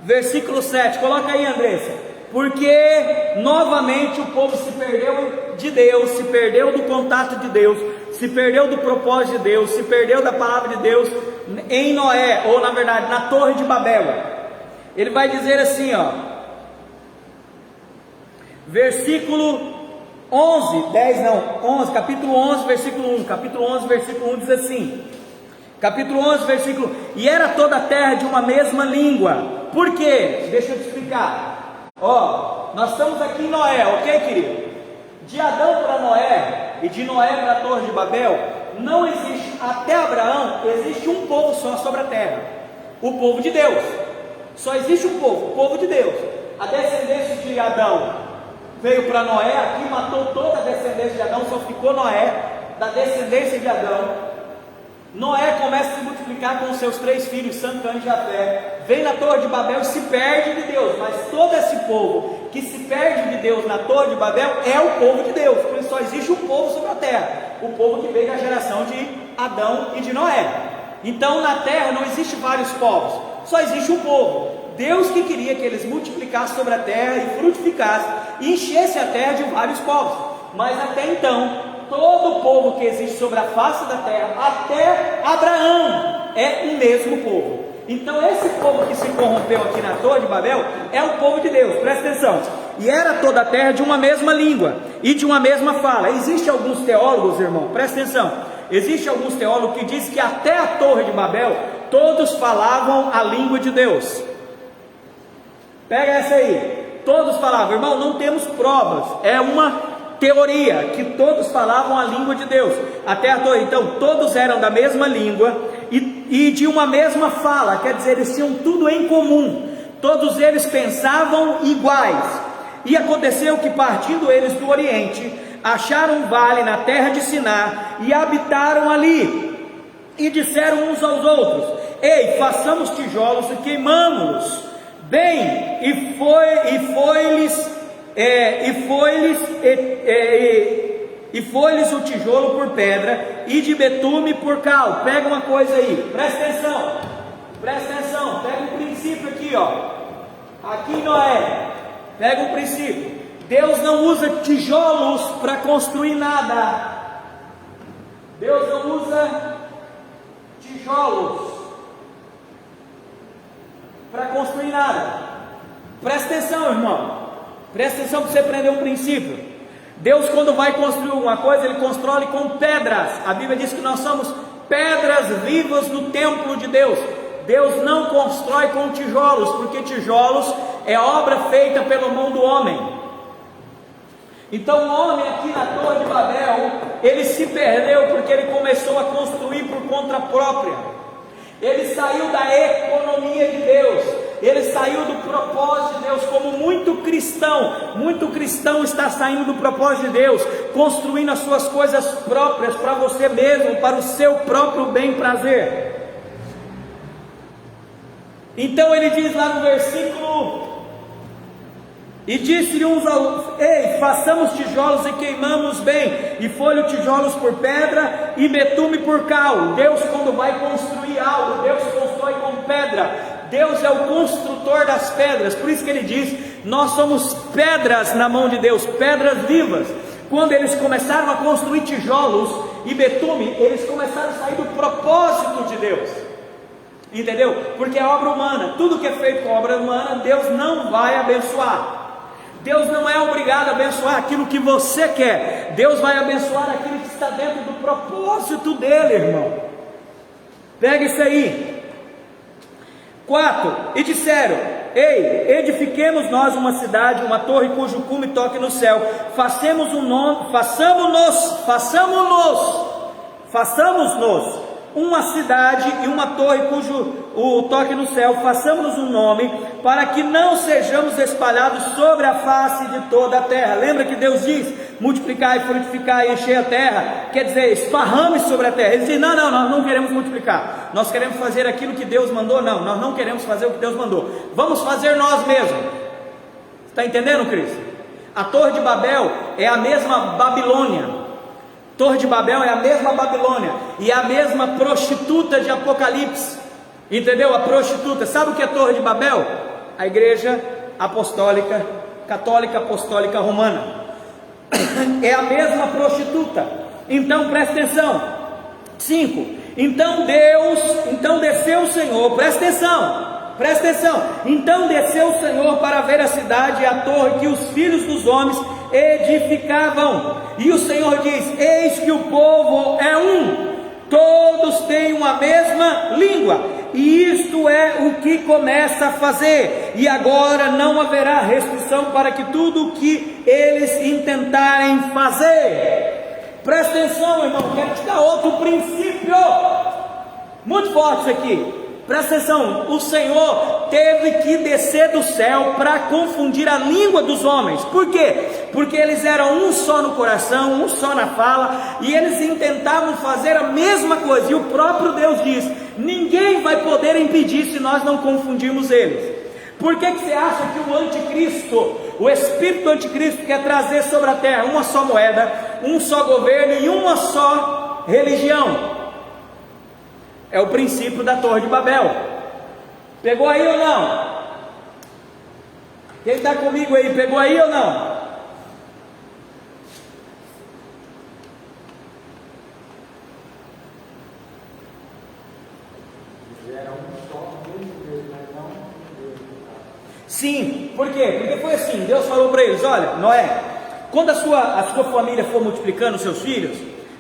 versículo 7. Coloca aí, Andressa. Porque novamente o povo se perdeu de Deus, se perdeu do contato de Deus, se perdeu do propósito de Deus, se perdeu da palavra de Deus em Noé, ou na verdade na Torre de Babel. Ele vai dizer assim, ó, versículo 11, 10 não, 11, capítulo 11, versículo 1, capítulo 11, versículo 1 diz assim, capítulo 11, versículo, e era toda a terra de uma mesma língua. Por quê? Deixa eu te explicar. Ó, nós estamos aqui em Noé, ok, querido? De Adão para Noé e de Noé para a Torre de Babel, não existe, até Abraão, existe um povo só sobre a terra, o povo de Deus. Só existe um povo, o povo de Deus. A descendência de Adão veio para Noé, aqui matou toda a descendência de Adão, só ficou Noé, da descendência de Adão. Noé começa a se multiplicar com os seus 3 filhos, Sam, Cã e Jafé, vem na Torre de Babel e se perde de Deus. Mas todo esse povo que se perde de Deus na Torre de Babel é o povo de Deus, porque só existe um povo sobre a terra, o povo que veio da geração de Adão e de Noé. Então na terra não existe vários povos, só existe um povo. Deus que queria que eles multiplicassem sobre a terra e frutificassem e enchessem a terra de vários povos. Mas até então, todo o povo que existe sobre a face da terra, até Abraão, é o mesmo povo. Então esse povo que se corrompeu aqui na Torre de Babel é o povo de Deus, presta atenção. E era toda a terra de uma mesma língua e de uma mesma fala. Existem alguns teólogos, irmão, presta atenção. Existem alguns teólogos que dizem que até a Torre de Babel todos falavam a língua de Deus. Pega essa aí, todos falavam, irmão, não temos provas, é uma teoria, que todos falavam a língua de Deus, até a Torre. Então todos eram da mesma língua e de uma mesma fala, quer dizer, eles tinham tudo em comum, todos eles pensavam iguais. E aconteceu que, partindo eles do Oriente, acharam um vale na terra de Siná e habitaram ali, e disseram uns aos outros: ei, façamos tijolos e queimamos-los bem. E foi-lhes o tijolo por pedra e de betume por cal. Pega uma coisa aí, presta atenção, pega um princípio aqui, ó. Aqui em Noé, pega um princípio. Deus não usa tijolos para construir nada. Deus não usa tijolos para construir nada. Presta atenção, irmão. Presta atenção para você aprender um princípio. Deus, quando vai construir alguma coisa, Ele constrói com pedras. A Bíblia diz que nós somos pedras vivas no templo de Deus. Deus não constrói com tijolos, porque tijolos é obra feita pela mão do homem. Então o homem aqui na Torre de Babel, ele se perdeu porque ele começou a construir por conta própria. Ele saiu da economia de Deus, ele saiu do propósito de Deus, como muito cristão está saindo do propósito de Deus, construindo as suas coisas próprias para você mesmo, para o seu próprio bem prazer. Então ele diz lá no versículo: e disse-lhe uns aos: ei, façamos tijolos e queimamos bem. E foi-lhe tijolos por pedra e betume por cal. Deus, quando vai construir algo, Deus constrói com pedra. Deus é o construtor das pedras. Por isso que ele diz: nós somos pedras na mão de Deus, pedras vivas. Quando eles começaram a construir tijolos e betume, eles começaram a sair do propósito de Deus. Entendeu? Porque é obra humana. Tudo que é feito com obra humana, Deus não vai abençoar. Deus não é obrigado a abençoar aquilo que você quer. Deus vai abençoar aquilo que está dentro do propósito dele, irmão. Pega isso aí. 4. E disseram: ei, edifiquemos nós uma cidade, uma torre cujo cume toque no céu. Façamos uma cidade e uma torre cujo o toque no céu. Façamos-nos um nome, para que não sejamos espalhados sobre a face de toda a terra. Lembra que Deus diz: multiplicar e frutificar e encher a terra, quer dizer, esparrame sobre a terra. Ele diz: não, nós não queremos multiplicar, nós queremos fazer aquilo que Deus mandou. Não, nós não queremos fazer o que Deus mandou, vamos fazer nós mesmos. Está entendendo, Cristo? A Torre de Babel é a mesma Babilônia. Torre de Babel é a mesma Babilônia e é a mesma prostituta de Apocalipse. Entendeu? A prostituta. Sabe o que é Torre de Babel? A igreja apostólica, católica apostólica romana. É a mesma prostituta. Então presta atenção. 5. Então desceu o Senhor. Presta atenção. Então desceu o Senhor para ver a cidade e a torre que os filhos dos homens edificavam. E o Senhor diz: eis que o povo é um, todos têm uma mesma língua, e isto é o que começa a fazer, e agora não haverá restrição para que tudo o que eles intentarem fazer. Presta atenção, irmão, quero te dar outro princípio muito forte isso aqui. Presta atenção, o Senhor teve que descer do céu para confundir a língua dos homens. Por quê? Porque eles eram um só no coração, um só na fala, e eles intentavam fazer a mesma coisa. E o próprio Deus diz: ninguém vai poder impedir se nós não confundirmos eles. Por que você acha que o anticristo, o espírito do anticristo, quer trazer sobre a terra uma só moeda, um só governo e uma só religião? É o princípio da Torre de Babel. Pegou aí ou não? Quem está comigo aí, pegou aí ou não? Sim, por quê? Porque foi assim, Deus falou para eles: olha, Noé, quando a sua família for multiplicando os seus filhos,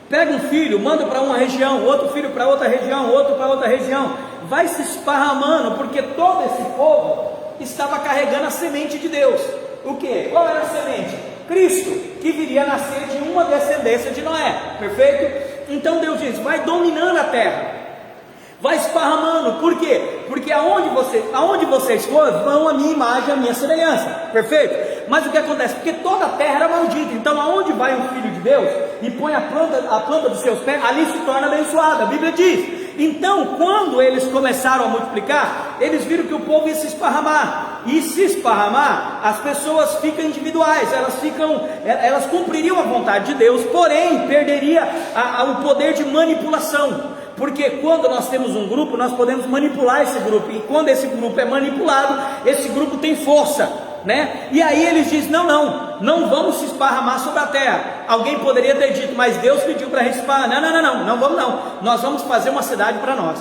pega um filho, manda para uma região, outro filho para outra região, outro para outra região, vai se esparramando, porque todo esse povo estava carregando a semente de Deus. O que? Qual era a semente? Cristo, que viria a nascer de uma descendência de Noé, perfeito? Então Deus diz: vai dominando a terra, vai esparramando. Por quê? Porque aonde vocês forem, vão a minha imagem, a minha semelhança, perfeito? Mas o que acontece? Porque toda a terra era maldita, então aonde vai um filho de Deus e põe a planta dos seus pés, ali se torna abençoada, a Bíblia diz. Então, quando eles começaram a multiplicar, eles viram que o povo ia se esparramar, e se esparramar, as pessoas ficam individuais, elas cumpririam a vontade de Deus, porém, perderia o poder de manipulação. Porque quando nós temos um grupo, nós podemos manipular esse grupo, e quando esse grupo é manipulado, esse grupo tem força, né? E aí eles dizem: não vamos se esparramar sobre a terra. Alguém poderia ter dito: mas Deus pediu para a gente esparramar. Não vamos não, nós vamos fazer uma cidade para nós,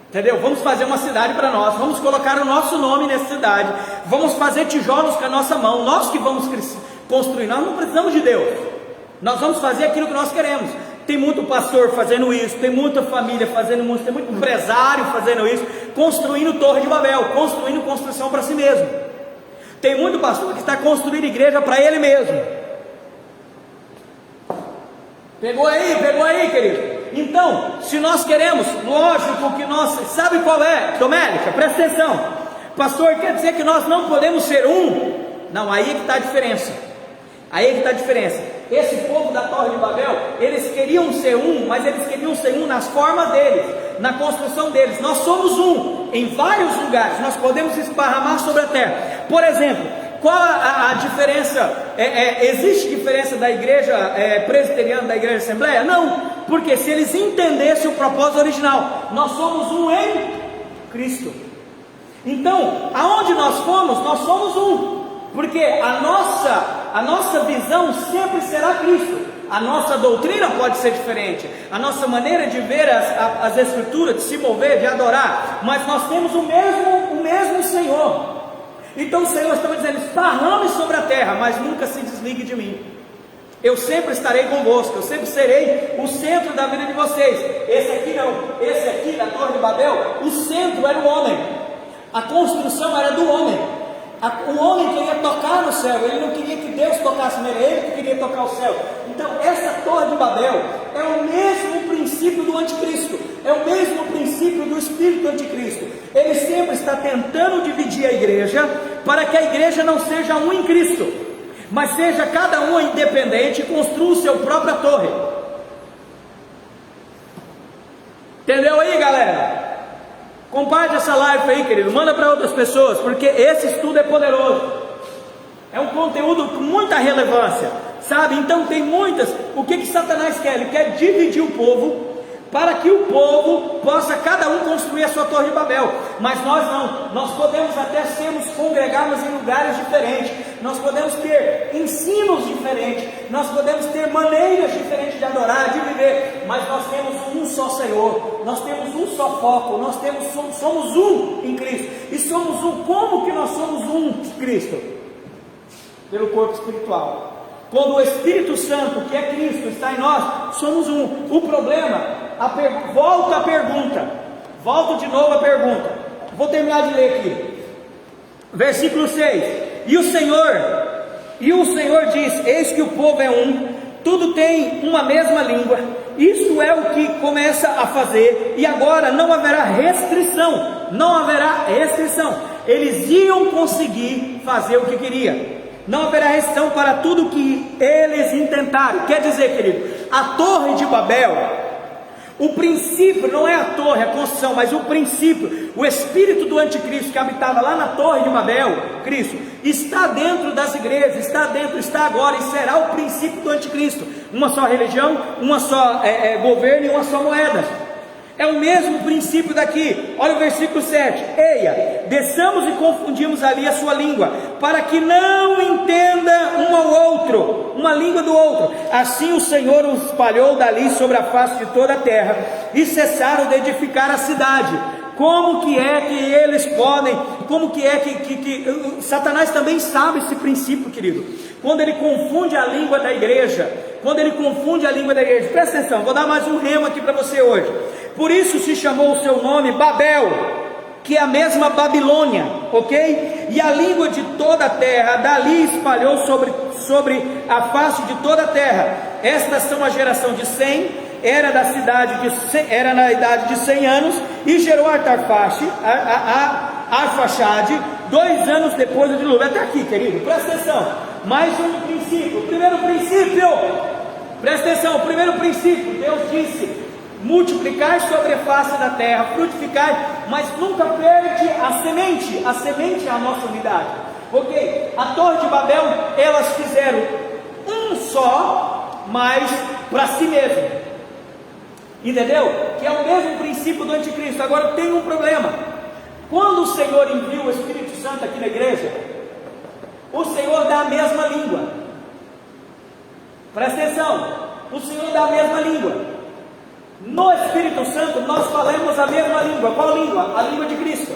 entendeu? Vamos fazer uma cidade para nós, vamos colocar o nosso nome nessa cidade, vamos fazer tijolos com a nossa mão, nós que vamos construir, nós não precisamos de Deus, nós vamos fazer aquilo que nós queremos. Tem muito pastor fazendo isso, tem muita família fazendo isso, tem muito empresário fazendo isso, construindo Torre de Babel, construindo construção para si mesmo. Tem muito pastor que está construindo igreja para ele mesmo. Pegou aí, querido? Então, se nós queremos, lógico que nós, sabe qual é, Doménica, presta atenção, pastor, quer dizer que nós não podemos ser um? Não, aí é que está a diferença. Esse povo da Torre de Babel, eles queriam ser um, mas eles queriam ser um nas formas deles, na construção deles. Nós somos um em vários lugares, nós podemos esparramar sobre a terra. Por exemplo, qual a diferença? Existe diferença da igreja presbiteriana da igreja Assembleia? Não, porque se eles entendessem o propósito original, nós somos um em Cristo. Então, aonde nós formos, nós somos um, porque a nossa visão sempre será Cristo. A nossa doutrina pode ser diferente, a nossa maneira de ver as escrituras, de se mover, de adorar, mas nós temos o mesmo Senhor. Então o Senhor estava dizendo: esparrame sobre a terra, mas nunca se desligue de mim. Eu sempre estarei convosco, eu sempre serei o centro da vida de vocês. Esse aqui da Torre de Babel, o centro era o homem, a construção era do homem. O homem queria tocar no céu, ele não queria que Deus tocasse nele, ele que queria tocar o céu. Então essa Torre de Babel é o mesmo princípio do anticristo, é o mesmo princípio do espírito do anticristo. Ele sempre está tentando dividir a igreja, para que a igreja não seja um em Cristo, mas seja cada um independente e construa a sua própria torre. Entendeu aí, galera? Compartilhe essa live aí, querido, manda para outras pessoas, porque esse estudo é poderoso, é um conteúdo com muita relevância, sabe? Então tem muitas. O que Satanás quer? Ele quer dividir o povo, para que o povo possa cada um construir a sua Torre de Babel. Mas nós não, nós podemos até congregarmos em lugares diferentes, nós podemos ter ensinos diferentes, nós podemos ter maneiras diferentes de adorar, de viver, mas nós temos um só Senhor, nós temos um só foco, somos um em Cristo. E somos um. Como que nós somos um em Cristo? Pelo corpo espiritual. Quando o Espírito Santo, que é Cristo, está em nós, somos um. O problema, volto de novo a pergunta, vou terminar de ler aqui, versículo 6, e o Senhor diz: eis que o povo é um, tudo tem uma mesma língua, isto é o que começa a fazer, e agora não haverá restrição, eles iam conseguir fazer o que queria, não haverá restrição para tudo que eles intentarem. Quer dizer, querido, a Torre de Babel, o princípio não é a torre, a construção, mas o princípio, o espírito do anticristo que habitava lá na Torre de Babel, Cristo, está dentro das igrejas, está agora e será o princípio do anticristo. Uma só religião, uma só governo e uma só moeda. É o mesmo princípio daqui. Olha o versículo 7. Eia, desçamos e confundimos ali a sua língua, para que não entenda um ao outro, uma língua do outro. Assim o Senhor os espalhou dali sobre a face de toda a terra, e cessaram de edificar a cidade. Como que é que eles podem, como que é que Satanás também sabe esse princípio, querido, quando ele confunde a língua da igreja, presta atenção, vou dar mais um remo aqui para você hoje. Por isso se chamou o seu nome Babel, que é a mesma Babilônia, ok? E a língua de toda a terra dali espalhou sobre a face de toda a terra. Estas são a geração de Sem, era na idade de 100 anos, e gerou Arfaxade 2 anos depois do dilúvio. Até aqui, querido, presta atenção. Mais um princípio. Primeiro princípio, presta atenção. O primeiro princípio, Deus disse: multiplicai sobre a face da terra, frutificai, mas nunca perde a semente. A semente é a nossa unidade, ok? A Torre de Babel, elas fizeram um só, mas para si mesmo. Entendeu? Que é o mesmo princípio do anticristo. Agora tem um problema. Quando o Senhor envia o Espírito Santo aqui na igreja, o Senhor dá a mesma língua. Presta atenção. O Senhor dá a mesma língua. No Espírito Santo nós falamos a mesma língua. Qual língua? A língua de Cristo.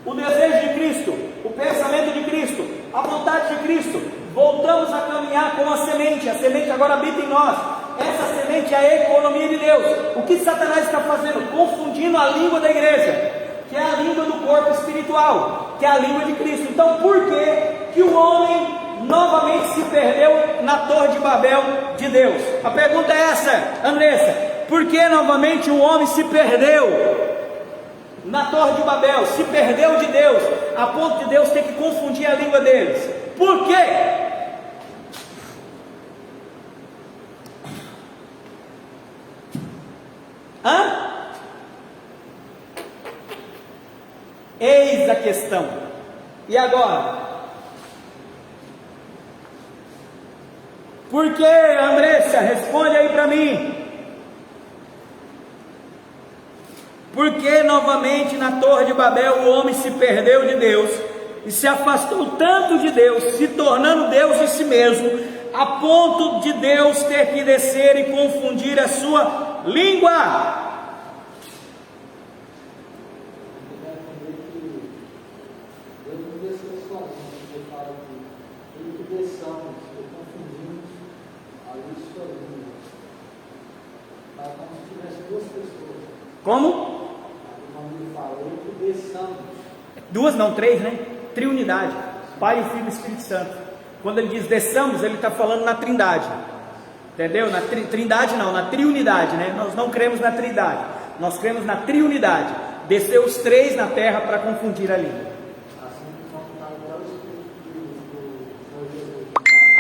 O desejo de Cristo, o pensamento de Cristo, a vontade de Cristo. Voltamos a caminhar com a semente agora habita em nós. Essa semente é a economia de Deus. O que Satanás está fazendo? Confundindo a língua da igreja, que é a língua do corpo espiritual, que é a língua de Cristo. Então por que o homem novamente se perdeu na Torre de Babel de Deus? A pergunta é essa, Andressa: por que novamente o homem se perdeu na Torre de Babel, se perdeu de Deus, a ponto de Deus ter que confundir a língua deles? Por quê? Eis a questão. E agora? Por que, Andressa? Responde aí para mim. Por que novamente na Torre de Babel o homem se perdeu de Deus e se afastou tanto de Deus, se tornando Deus em si mesmo, a ponto de Deus ter que descer e confundir a sua língua? Como? Duas, não, três, né? Triunidade, Pai, Filho e Espírito Santo. Quando ele diz desçamos, ele está falando na trindade, entendeu? Na trindade não, na triunidade, né? Nós não cremos na trindade, nós cremos na triunidade. Desceu os três na terra para confundir a língua.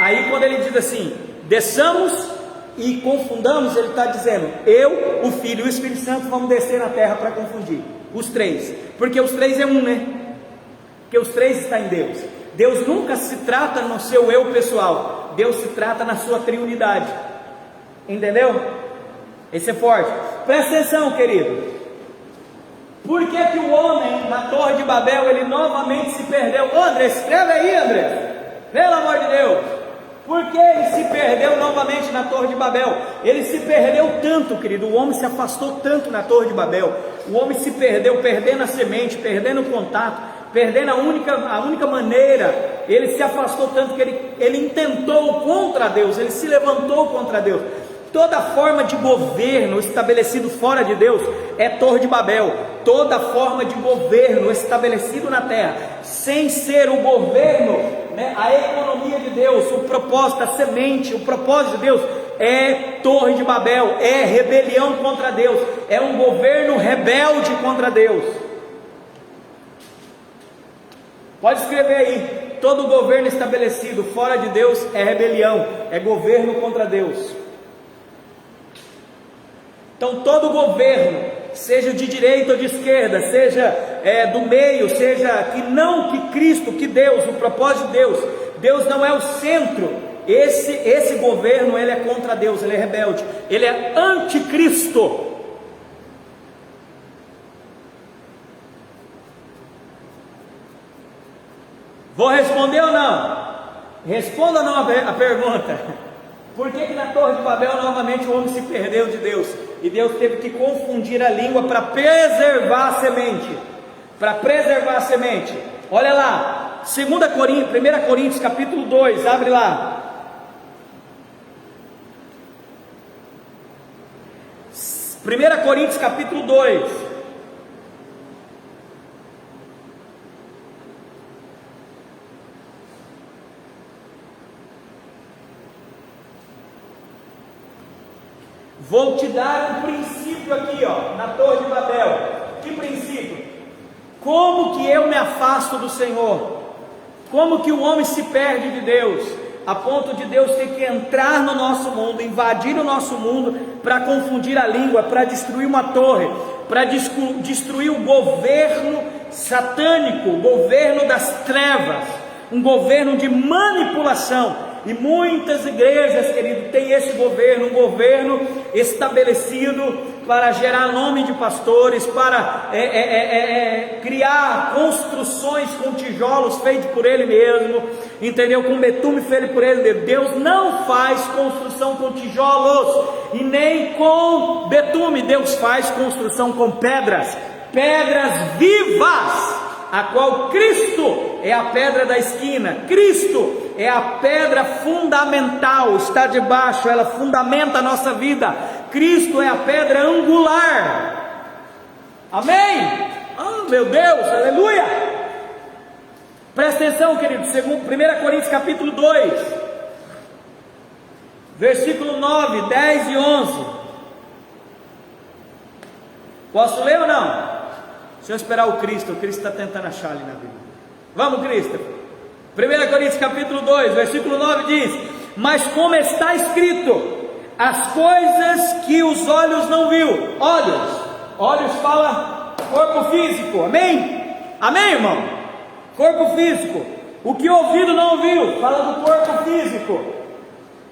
Aí quando ele diz assim, desçamos e confundamos, ele está dizendo: eu, o Filho e o Espírito Santo vamos descer na terra para confundir os três, porque os três é um, né? Porque os três estão em Deus. Deus nunca se trata no seu eu pessoal, Deus se trata na sua triunidade, entendeu? Esse é forte. Presta atenção, querido. Por que que o homem na Torre de Babel, ele novamente se perdeu? Ô André, escreve aí, André, pelo amor de Deus. Por que ele se perdeu novamente na Torre de Babel? Ele se perdeu tanto, querido, o homem se afastou tanto na Torre de Babel, o homem se perdeu, perdendo a semente, perdendo o contato, perdendo a única maneira. Ele se afastou tanto que ele intentou contra Deus, ele se levantou contra Deus. Toda forma de governo estabelecido fora de Deus é Torre de Babel. Toda forma de governo estabelecido na terra, sem ser o governo, né, a economia de Deus, o propósito, a semente, o propósito de Deus, é Torre de Babel, é rebelião contra Deus, é um governo rebelde contra Deus. Pode escrever aí: todo governo estabelecido fora de Deus é rebelião, é governo contra Deus. Então todo governo, seja de direita ou de esquerda, seja do meio, seja que Cristo, que Deus, o propósito de Deus, Deus não é o centro. Esse governo, ele é contra Deus, ele é rebelde, ele é anticristo. Vou responder ou não? Responda ou não a pergunta. Por que na Torre de Babel novamente o homem se perdeu de Deus? E Deus teve que confundir a língua para preservar a semente. Para preservar a semente. Olha lá, 1 Coríntios capítulo 2, abre lá. 1 Coríntios capítulo 2. Vou te dar um princípio aqui, ó, na Torre de Babel. Que princípio? Como que eu me afasto do Senhor? Como que o homem se perde de Deus? A ponto de Deus ter que entrar no nosso mundo, invadir o nosso mundo, para confundir a língua, para destruir uma torre, para destruir o governo satânico, o governo das trevas, um governo de manipulação. E muitas igrejas, querido, têm esse governo, um governo estabelecido para gerar nome de pastores, para criar construções com tijolos feitos por ele mesmo, entendeu? Com betume feito por ele mesmo. Deus não faz construção com tijolos e nem com betume. Deus faz construção com pedras vivas, a qual Cristo é a pedra da esquina. Cristo é a pedra fundamental, está debaixo, ela fundamenta a nossa vida. Cristo é a pedra angular. Amém? Oh meu Deus, aleluia! Presta atenção, querido, 1 Coríntios capítulo 2, versículo 9, 10 e 11. Posso ler ou não? Deixa eu esperar o Cristo está tentando achar ali na Bíblia. Vamos, Cristo. 1 Coríntios capítulo 2, versículo 9 diz: mas como está escrito, as coisas que os olhos não viu. Olhos fala corpo físico, amém? Amém, irmão? Corpo físico. O que o ouvido não ouviu, fala do corpo físico.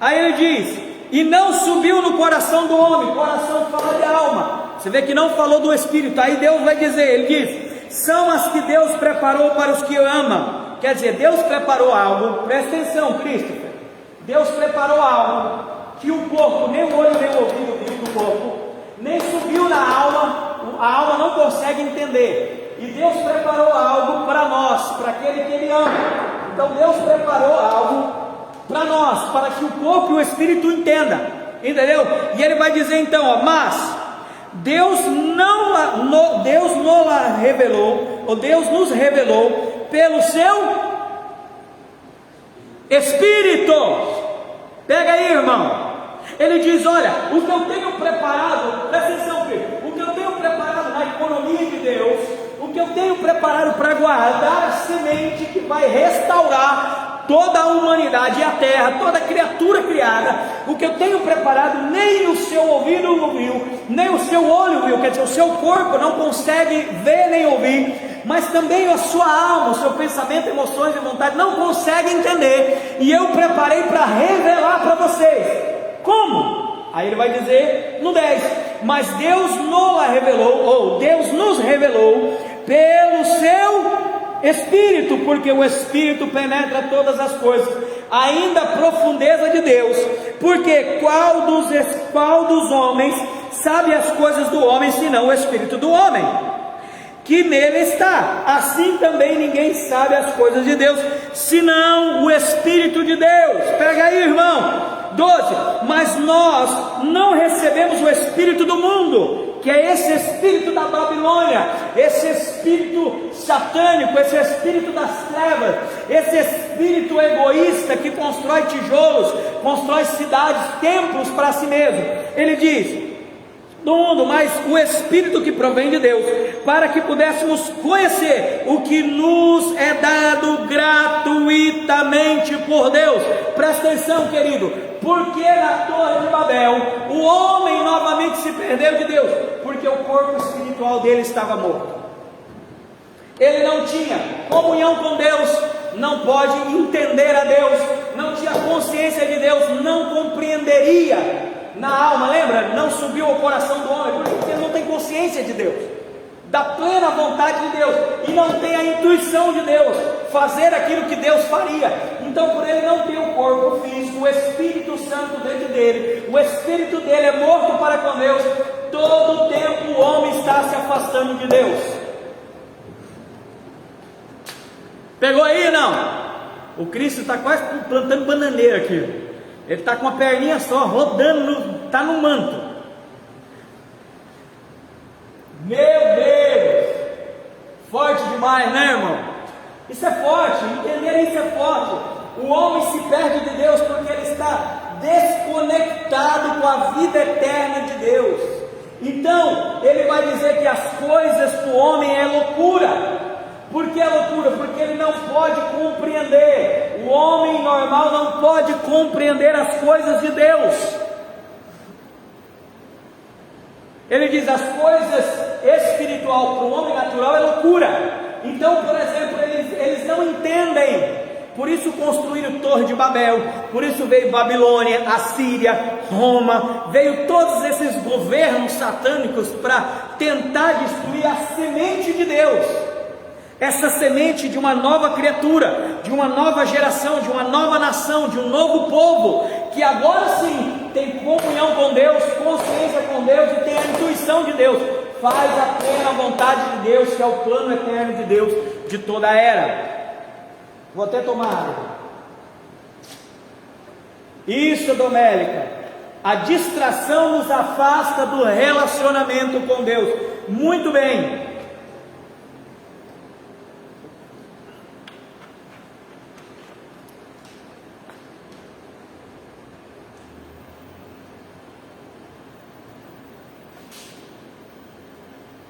Aí ele diz: e não subiu no coração do homem. Coração fala de alma. Você vê que não falou do Espírito. Aí Deus vai dizer, ele diz: são as que Deus preparou para os que o amam. Quer dizer, Deus preparou algo. Presta atenção, Christopher. Deus preparou algo que o corpo, nem o olho nem o ouvido viu do corpo, nem subiu na alma. A alma não consegue entender. E Deus preparou algo para nós, para aquele que Ele ama. Então Deus preparou algo para nós, para que o corpo e o Espírito entendam. Entendeu? E Ele vai dizer então, ó, mas Deus nos revelou pelo seu Espírito. Pega aí, irmão. Ele diz: olha, o que eu tenho preparado, presta atenção, filho, o que eu tenho preparado na economia de Deus, o que eu tenho preparado para guardar a semente que vai restaurar toda a humanidade e a terra, toda criatura criada, o que eu tenho preparado, nem o seu ouvido viu, nem o seu olho viu, quer dizer, o seu corpo não consegue ver nem ouvir, mas também a sua alma, o seu pensamento, emoções e vontade não consegue entender, e eu preparei para revelar para vocês. Como? Aí ele vai dizer no 10: mas Deus Deus nos revelou pelo seu Espírito, porque o Espírito penetra todas as coisas, ainda a profundeza de Deus, porque qual dos homens sabe as coisas do homem, senão o Espírito do homem, que nele está? Assim também ninguém sabe as coisas de Deus, senão o Espírito de Deus. Pega aí, irmão. 12: mas nós não recebemos o espírito do mundo, que é esse espírito da Babilônia, esse espírito satânico, esse espírito das trevas, esse espírito egoísta que constrói tijolos, constrói cidades, templos para si mesmo. Ele diz: do mundo, mas o Espírito que provém de Deus, para que pudéssemos conhecer o que nos é dado gratuitamente por Deus. Presta atenção, querido, porque na Torre de Babel o homem novamente se perdeu de Deus, porque o corpo espiritual dele estava morto. Ele não tinha comunhão com Deus, não pode entender a Deus, não tinha consciência de Deus, não compreenderia na alma, lembra? Não subiu ao coração do homem, porque ele não tem consciência de Deus, da plena vontade de Deus, e não tem a intuição de Deus. fazer aquilo que Deus faria. Então, por ele não ter o corpo físico, o Espírito Santo dentro dele, o Espírito dele é morto para com Deus, todo o tempo o homem está se afastando de Deus. Pegou aí, não? O Cristo está quase plantando bananeira aqui. Ele está com a perninha só, rodando, está no manto. Meu Deus! Forte demais, né, irmão? Isso é forte, entender isso é forte. O homem se perde de Deus porque ele está desconectado com a vida eterna de Deus. Então, ele vai dizer que as coisas para o homem é loucura. Por que é loucura? Porque ele não pode compreender. O homem normal não pode compreender as coisas de Deus. Ele diz, as coisas espiritual para o homem natural é loucura. Então, por exemplo, eles não entendem. Por isso construíram Torre de Babel, por isso veio Babilônia, Assíria, Roma, veio todos esses governos satânicos para tentar destruir a semente de Deus. Essa semente de uma nova criatura, de uma nova geração, de uma nova nação, de um novo povo, que agora sim tem comunhão com Deus, consciência com Deus e tem a intuição de Deus, faz a plena vontade de Deus, que é o plano eterno de Deus de toda a era. Vou até tomar água. Isso, Domélica, a distração nos afasta do relacionamento com Deus. Muito bem.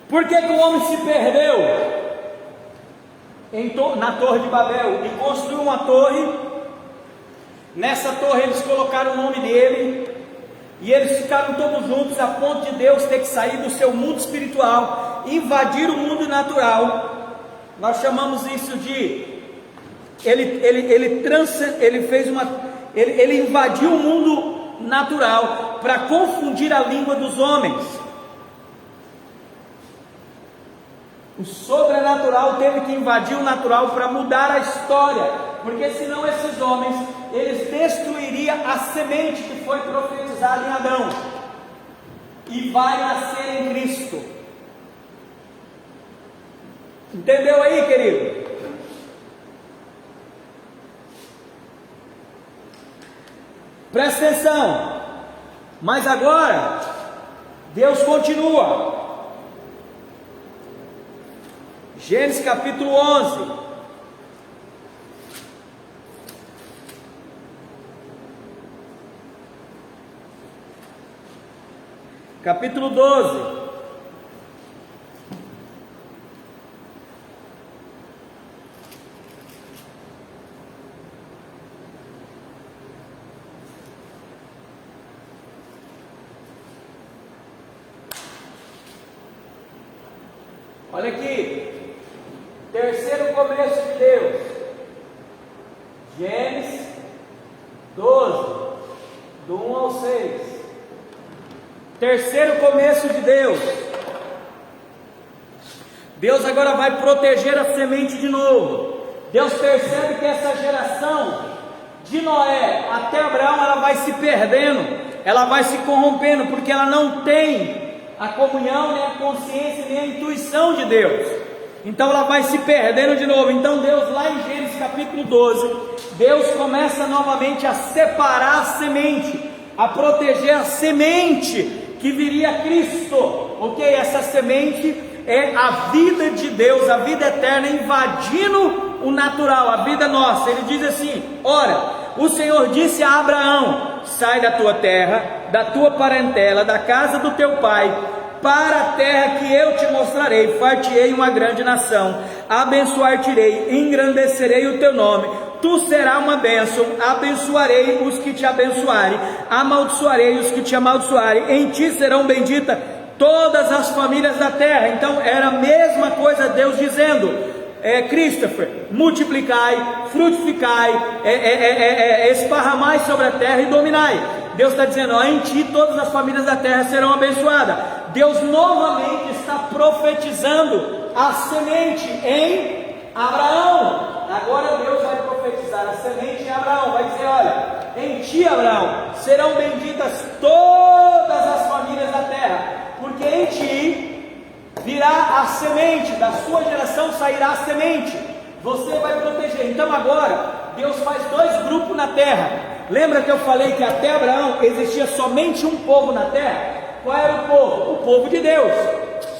Por que o homem se perdeu na Torre de Babel e construiu uma torre? Nessa torre eles colocaram o nome dele e eles ficaram todos juntos a ponto de Deus ter que sair do seu mundo espiritual, invadir o mundo natural. Nós chamamos isso de ele invadiu o mundo natural para confundir a língua dos homens. O sobrenatural teve que invadir o natural para mudar a história, porque senão esses homens, eles destruiriam a semente que foi profetizada em Adão, e vai nascer em Cristo. Entendeu aí, querido? Presta atenção, mas agora, Deus continua. Gênesis capítulo 11, capítulo 12, olha aqui. Terceiro começo de Deus, Gênesis 12, do 1 ao 6. Terceiro começo de Deus. Deus agora vai proteger a semente de novo. Deus percebe que essa geração de Noé até Abraão, ela vai se perdendo, ela vai se corrompendo, porque ela não tem a comunhão, nem a consciência, nem a intuição de Deus. Então ela vai se perdendo de novo. Então Deus, lá em Gênesis capítulo 12, Deus começa novamente a separar a semente, a proteger a semente que viria Cristo. Ok? Essa semente é a vida de Deus, a vida eterna invadindo o natural, a vida nossa. Ele diz assim: ora, o Senhor disse a Abraão: sai da tua terra, da tua parentela, da casa do teu pai, para a terra que eu te mostrarei. Far-te-ei uma grande nação, abençoar-te-ei, engrandecerei o teu nome, tu serás uma bênção, abençoarei os que te abençoarem, amaldiçoarei os que te amaldiçoarem, em ti serão benditas todas as famílias da terra. Então era a mesma coisa Deus dizendo: Christopher, multiplicai, frutificai, esparramai sobre a terra e dominai. Deus está dizendo: em ti todas as famílias da terra serão abençoadas. Deus novamente está profetizando a semente em Abraão. Agora Deus vai profetizar a semente em Abraão, vai dizer: olha, em ti, Abraão, serão benditas todas as famílias da terra, porque em ti virá a semente, da sua geração sairá a semente, você vai proteger. Então agora Deus faz dois grupos na terra. Lembra que eu falei que até Abraão existia somente um povo na terra? Qual era o povo? O povo de Deus.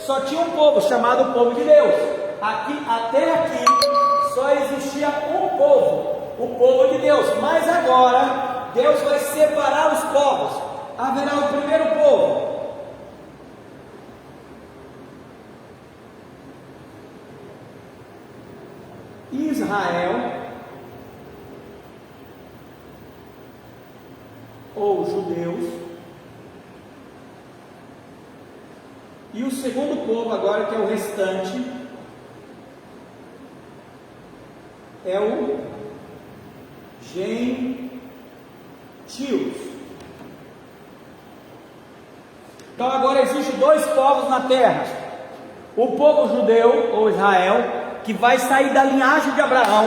Só tinha um povo chamado povo de Deus. Até aqui só existia um povo, o povo de Deus. Mas agora Deus vai separar os povos. Haverá o primeiro povo, Israel, ou judeus, e o segundo povo agora, que é o restante, é o gentios. Então agora existem dois povos na terra: o povo judeu, ou Israel, que vai sair da linhagem de Abraão,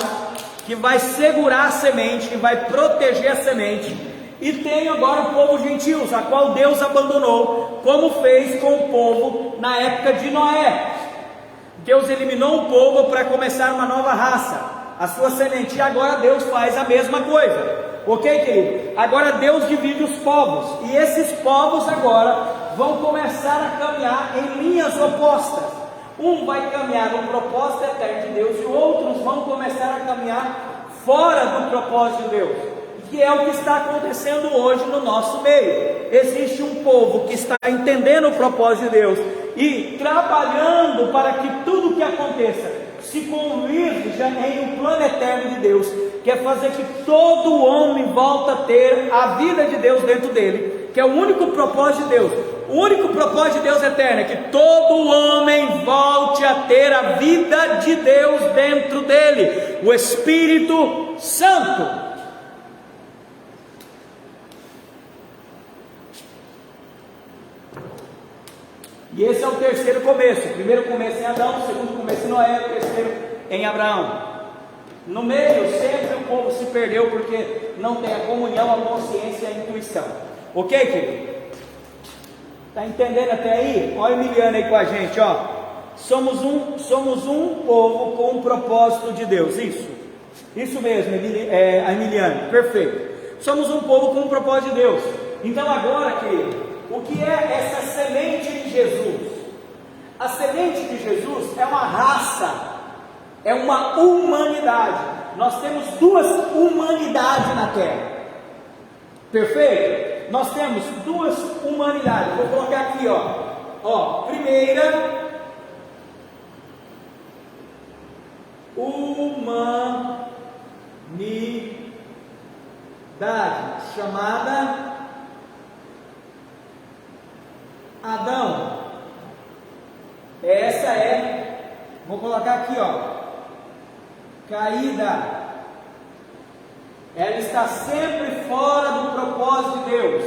que vai segurar a semente, que vai proteger a semente. E tem agora o povo gentios, a qual Deus abandonou, como fez com o povo na época de Noé. Deus eliminou um povo para começar uma nova raça, a sua semente. E agora Deus faz a mesma coisa. Ok, querido? Agora Deus divide os povos, e esses povos agora vão começar a caminhar em linhas opostas. Um vai caminhar no propósito eterno de Deus, e outros vão começar a caminhar fora do propósito de Deus, que é o que está acontecendo hoje no nosso meio. Existe um povo que está entendendo o propósito de Deus e trabalhando para que tudo o que aconteça se convirja em um plano eterno de Deus, que é fazer que todo homem volte a ter a vida de Deus dentro dele, que é o único propósito de Deus. O único propósito de Deus eterno é que todo homem volte a ter a vida de Deus dentro dele, o Espírito Santo. E esse é o terceiro começo. O primeiro começo em Adão, o segundo começo em Noé, o terceiro em Abraão. No meio, sempre o povo se perdeu, porque não tem a comunhão, a consciência e a intuição. Ok, querido? Está entendendo até aí? Olha a Emiliana aí com a gente, ó. Somos um povo com um propósito de Deus. Isso mesmo, a Emiliana, perfeito. Somos um povo com um propósito de Deus. Então agora, querido, o que é essa semente de Jesus? A semente de Jesus é uma raça, é uma humanidade. Nós temos duas humanidades na terra. Perfeito? Nós temos duas humanidades. Vou colocar aqui, ó. Primeira, humanidade, chamada Adão. Essa é, vou colocar aqui, caída. Ela está sempre fora do propósito de Deus.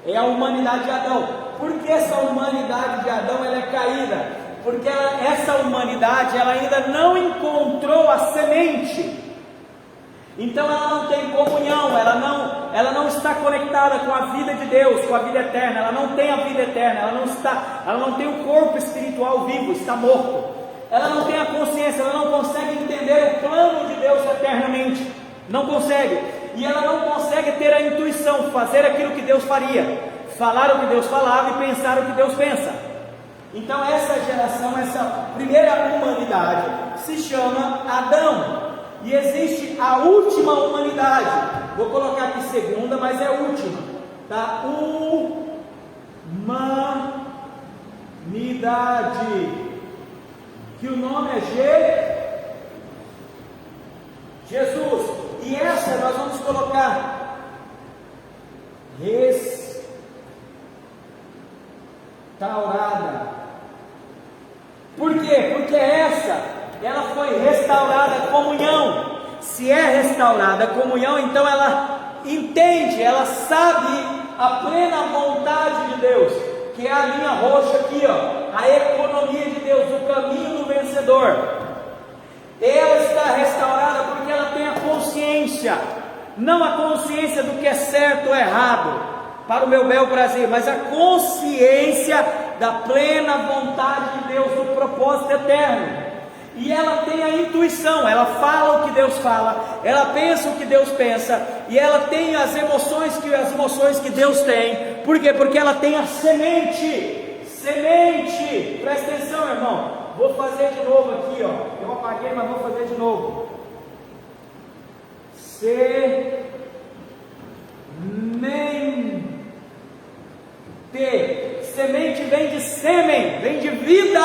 É a humanidade de Adão. Por que essa humanidade de Adão ela é caída? Porque essa humanidade ela ainda não encontrou a semente. Então ela não tem comunhão, ela não está conectada com a vida de Deus, com a vida eterna. Ela não tem a vida eterna, ela não tem o corpo espiritual vivo, está morto. Ela não tem a consciência, ela não consegue entender o plano de Deus eternamente. Não consegue. E ela não consegue ter a intuição, fazer aquilo que Deus faria, falar o que Deus falava e pensar o que Deus pensa. Então essa geração, essa primeira humanidade se chama Adão. E existe a última humanidade. Vou colocar aqui segunda, mas é a última, tá? Humanidade, que o nome é Jesus. E essa nós vamos colocar restaurada. Por quê? Porque ela foi restaurada a comunhão. Se é restaurada a comunhão, então ela entende, ela sabe a plena vontade de Deus, que é a linha roxa aqui, a economia de Deus, o caminho do vencedor. Ela está restaurada não a consciência do que é certo ou errado, para o meu bel prazer, mas a consciência da plena vontade de Deus, do propósito eterno. E ela tem a intuição, ela fala o que Deus fala, ela pensa o que Deus pensa, e ela tem as emoções que Deus tem. Por quê? Porque ela tem a semente. Presta atenção, irmão. Vou fazer de novo aqui, ó. Eu apaguei, mas vou fazer de novo. Semente. Semente vem de sêmen, vem de vida.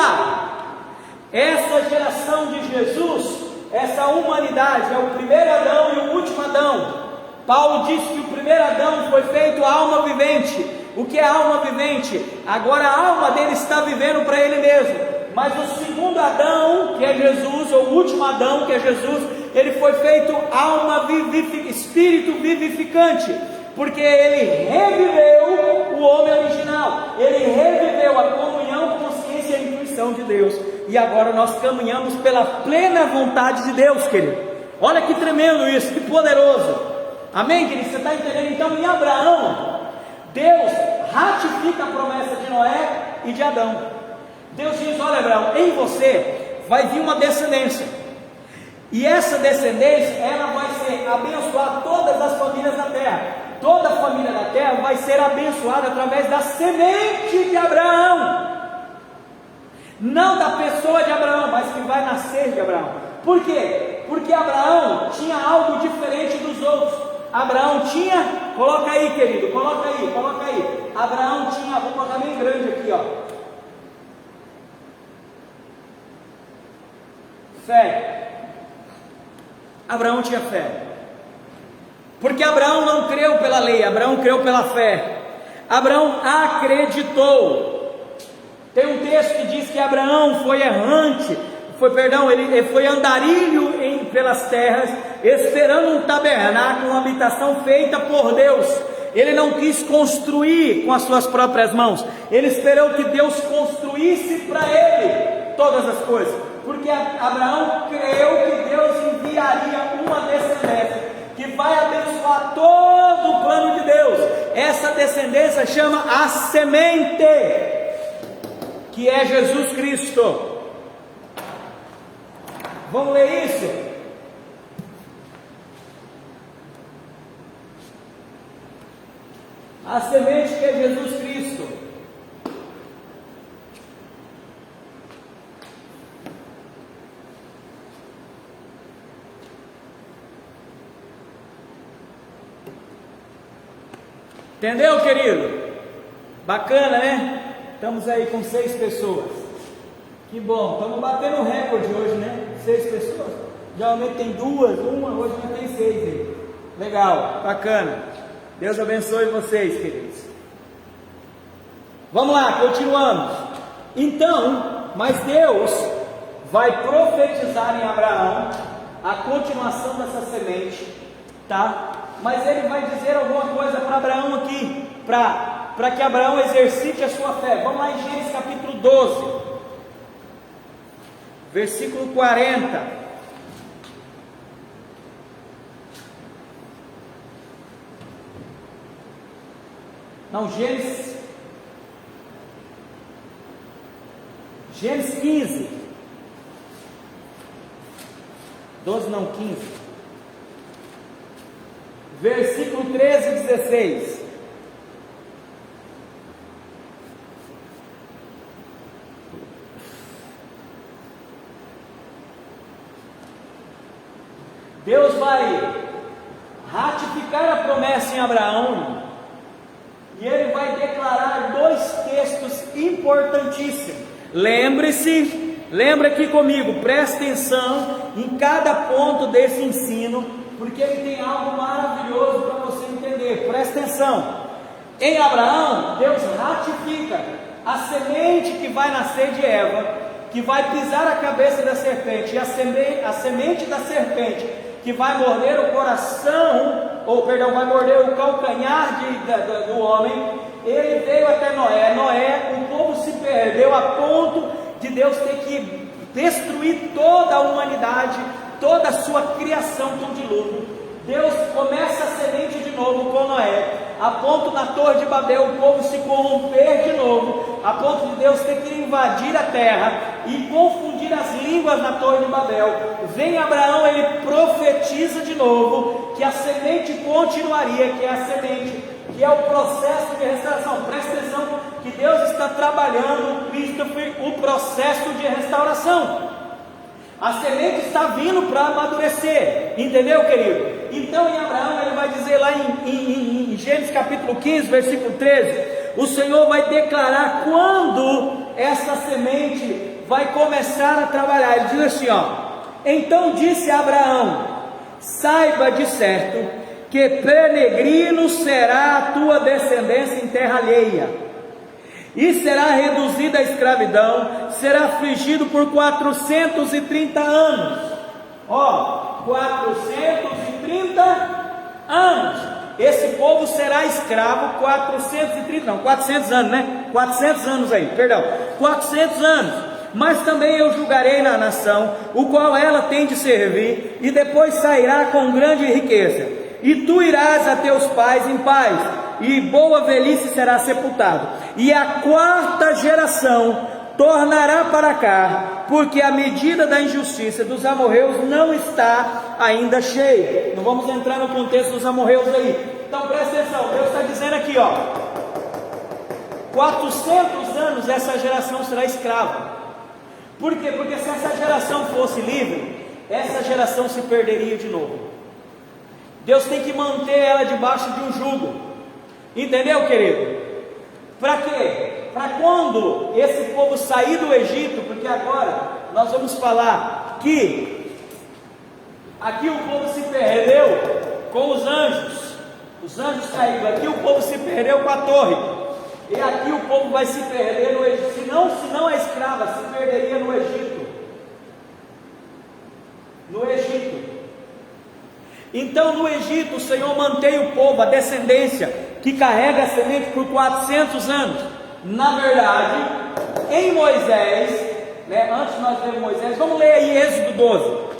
Essa geração de Jesus, essa humanidade, é o primeiro Adão e o último Adão. Paulo disse que o primeiro Adão foi feito alma vivente. O que é alma vivente? Agora a alma dele está vivendo para ele mesmo. Mas o segundo Adão, que é Jesus, ou o último Adão, que é Jesus, ele foi feito alma espírito vivificante, porque ele reviveu o homem original, ele reviveu a comunhão, consciência e intuição de Deus. E agora nós caminhamos pela plena vontade de Deus, querido. Olha que tremendo isso, que poderoso. Amém, querido? Você está entendendo? Então, em Abraão, Deus ratifica a promessa de Noé e de Adão. Deus diz: olha, Abraão, em você vai vir uma descendência, e essa descendência, ela vai ser abençoar todas as famílias da terra. Toda a família da terra vai ser abençoada através da semente de Abraão, não da pessoa de Abraão, mas que vai nascer de Abraão. Por quê? Porque Abraão tinha algo diferente dos outros. Abraão tinha, coloca aí, querido, coloca aí. Abraão tinha, vou colocar bem grande aqui, ó. Fé. Abraão tinha fé. Porque Abraão não creu pela lei, Abraão creu pela fé. Abraão acreditou. Tem um texto que diz que Abraão foi errante, ele foi andarilho pelas terras, esperando um tabernáculo, uma habitação feita por Deus. Ele não quis construir com as suas próprias mãos, ele esperou que Deus construísse para ele todas as coisas, porque Abraão creu que Deus enviaria uma descendência que vai abençoar todo o plano de Deus. Essa descendência chama a semente, que é Jesus Cristo. Vamos ler isso? A semente que é Jesus Cristo. Entendeu, querido? Bacana, né? Estamos aí com 6 pessoas. Que bom, estamos batendo um recorde hoje, né? 6 pessoas. Geralmente tem 2, uma, hoje já tem 6 aí. Legal, bacana. Deus abençoe vocês, queridos. Vamos lá, continuamos. Então, mas Deus vai profetizar em Abraão a continuação dessa semente, tá? Mas ele vai dizer alguma coisa para Abraão aqui, para que Abraão exercite a sua fé. Vamos lá em Gênesis capítulo 12, versículo 40. Não, Gênesis 15, 12 não, 15, versículo 13 e 16. Deus vai ratificar a promessa em Abraão, e ele vai declarar 2 textos importantíssimos. Lembra aqui comigo, presta atenção em cada ponto desse ensino, porque ele tem algo maravilhoso para você entender. Presta atenção. Em Abraão, Deus ratifica a semente que vai nascer de Eva, que vai pisar a cabeça da serpente, e a semente da serpente que vai morder o coração, vai morder o calcanhar do homem. Ele veio até Noé, o povo se perdeu a ponto de Deus ter que destruir toda a humanidade, toda a sua criação com dilúvio. Deus começa a semente de novo com Noé, a ponto na Torre de Babel o povo se corromper de novo, a ponto de Deus ter que invadir a terra e confundir as línguas na Torre de Babel. Vem Abraão, ele profetiza de novo que a semente continuaria, que é a semente, que é o processo de restauração. Presta atenção que Deus está trabalhando, Christopher, o processo de restauração. A semente está vindo para amadurecer, entendeu, querido? Então em Abraão ele vai dizer lá em Gênesis capítulo 15, versículo 13, o Senhor vai declarar quando essa semente vai começar a trabalhar. Ele diz assim, ó: então disse Abraão, saiba de certo que peregrino será a tua descendência em terra alheia, e será reduzida à escravidão, será afligido por 430 anos. Ó, 430 anos. Esse povo será escravo 400 anos, né? 400 anos aí, perdão, 400 anos. Mas também eu julgarei na nação, o qual ela tem de servir, e depois sairá com grande riqueza. E tu irás a teus pais em paz, e boa velhice será sepultado. E a quarta geração tornará para cá, porque a medida da injustiça dos amorreus não está ainda cheia. Não vamos entrar no contexto dos amorreus aí. Então presta atenção, Deus está dizendo aqui, ó: 400 anos essa geração será escrava. Por quê? Porque se essa geração fosse livre, essa geração se perderia de novo. Deus tem que manter ela debaixo de um jugo. Entendeu, querido? Para quê? Para quando esse povo sair do Egito, porque agora nós vamos falar que aqui o povo se perdeu com os anjos caíram, aqui o povo se perdeu com a torre, e aqui o povo vai se perder no Egito. Se não a escrava se perderia no Egito. No Egito. Então no Egito o Senhor mantém o povo, a descendência que carrega a semente por 400 anos. Na verdade, em Moisés, né, antes nós lemos Moisés, vamos ler aí Êxodo 12.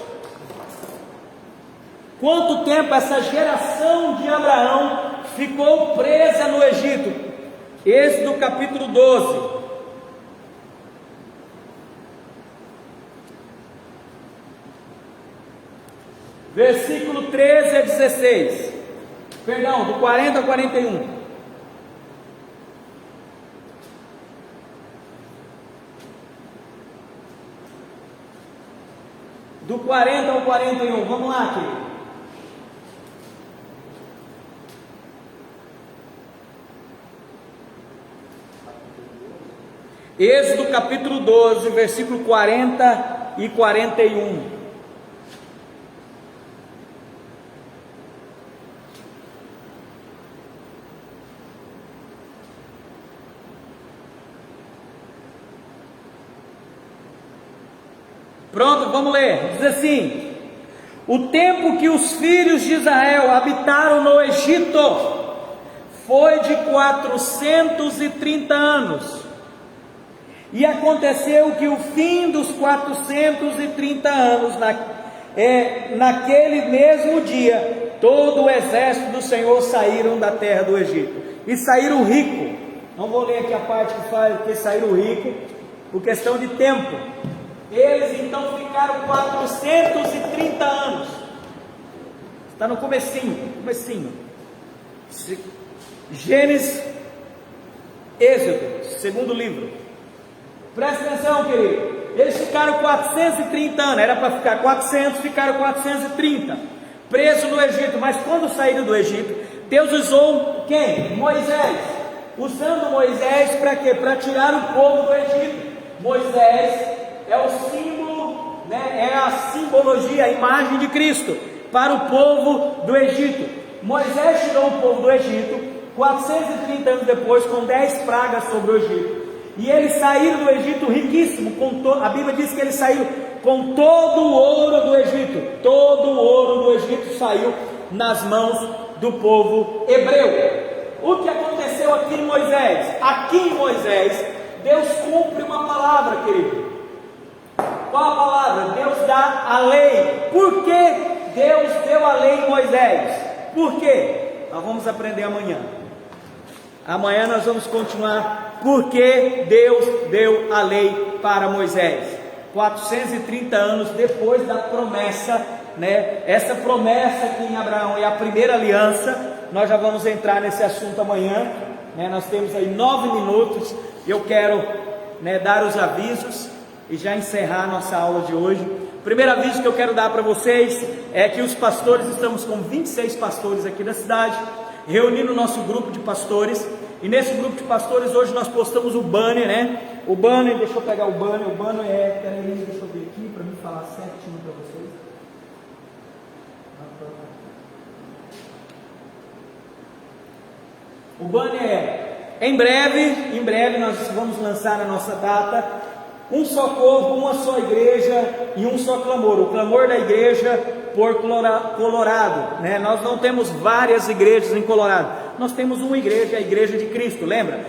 Quanto tempo essa geração de Abraão ficou presa no Egito? Êxodo capítulo 12. Versículo 13 a 16, perdão, do 40 a 41. Do 40 ao 41, vamos lá, querido. Êxodo capítulo 12, versículo 40 e 41. Pronto, vamos ler. Diz assim: o tempo que os filhos de Israel habitaram no Egito foi de 430 anos. E aconteceu que o fim dos 430 anos, naquele mesmo dia, todo o exército do Senhor saíram da terra do Egito. E saíram rico. Não vou ler aqui a parte que fala que saíram rico, por questão de tempo. Eles então ficaram 430 anos. Está no comecinho. Gênesis, Êxodo, segundo livro. Presta atenção, querido. Eles ficaram 430 anos. Era para ficar 400, ficaram 430. Presos no Egito. Mas quando saíram do Egito, Deus usou quem? Moisés. Usando Moisés para quê? Para tirar o povo do Egito. Moisés é o símbolo, né? É a simbologia, a imagem de Cristo para o povo do Egito. Moisés tirou o povo do Egito 430 anos depois, com 10 pragas sobre o Egito, e eles saíram do Egito riquíssimo, a Bíblia diz que eles saíram com todo o ouro do Egito. Todo o ouro do Egito saiu nas mãos do povo hebreu. O que aconteceu aqui em Moisés? Aqui em Moisés, Deus cumpre uma palavra, querido. Qual a palavra? Deus dá a lei. Por que Deus deu a lei em Moisés? Por quê? Nós vamos aprender amanhã. Amanhã nós vamos continuar. Por que Deus deu a lei para Moisés? 430 anos depois da promessa, né? Essa promessa aqui em Abraão é a primeira aliança. Nós já vamos entrar nesse assunto amanhã, né? Nós temos aí 9 minutos. Eu quero, né, dar os avisos e já encerrar a nossa aula de hoje. O primeiro aviso que eu quero dar para vocês é que os pastores, estamos com 26 pastores aqui da cidade, reunindo o nosso grupo de pastores. E nesse grupo de pastores hoje nós postamos o banner, né? O banner, deixa eu pegar o banner é, peraí, deixa eu ver aqui para me falar certinho para vocês. O banner é, em breve nós vamos lançar a nossa data, um só povo, uma só igreja e um só clamor. O clamor da igreja por Colorado, né? Nós não temos várias igrejas em Colorado, nós temos uma igreja, a Igreja de Cristo, lembra?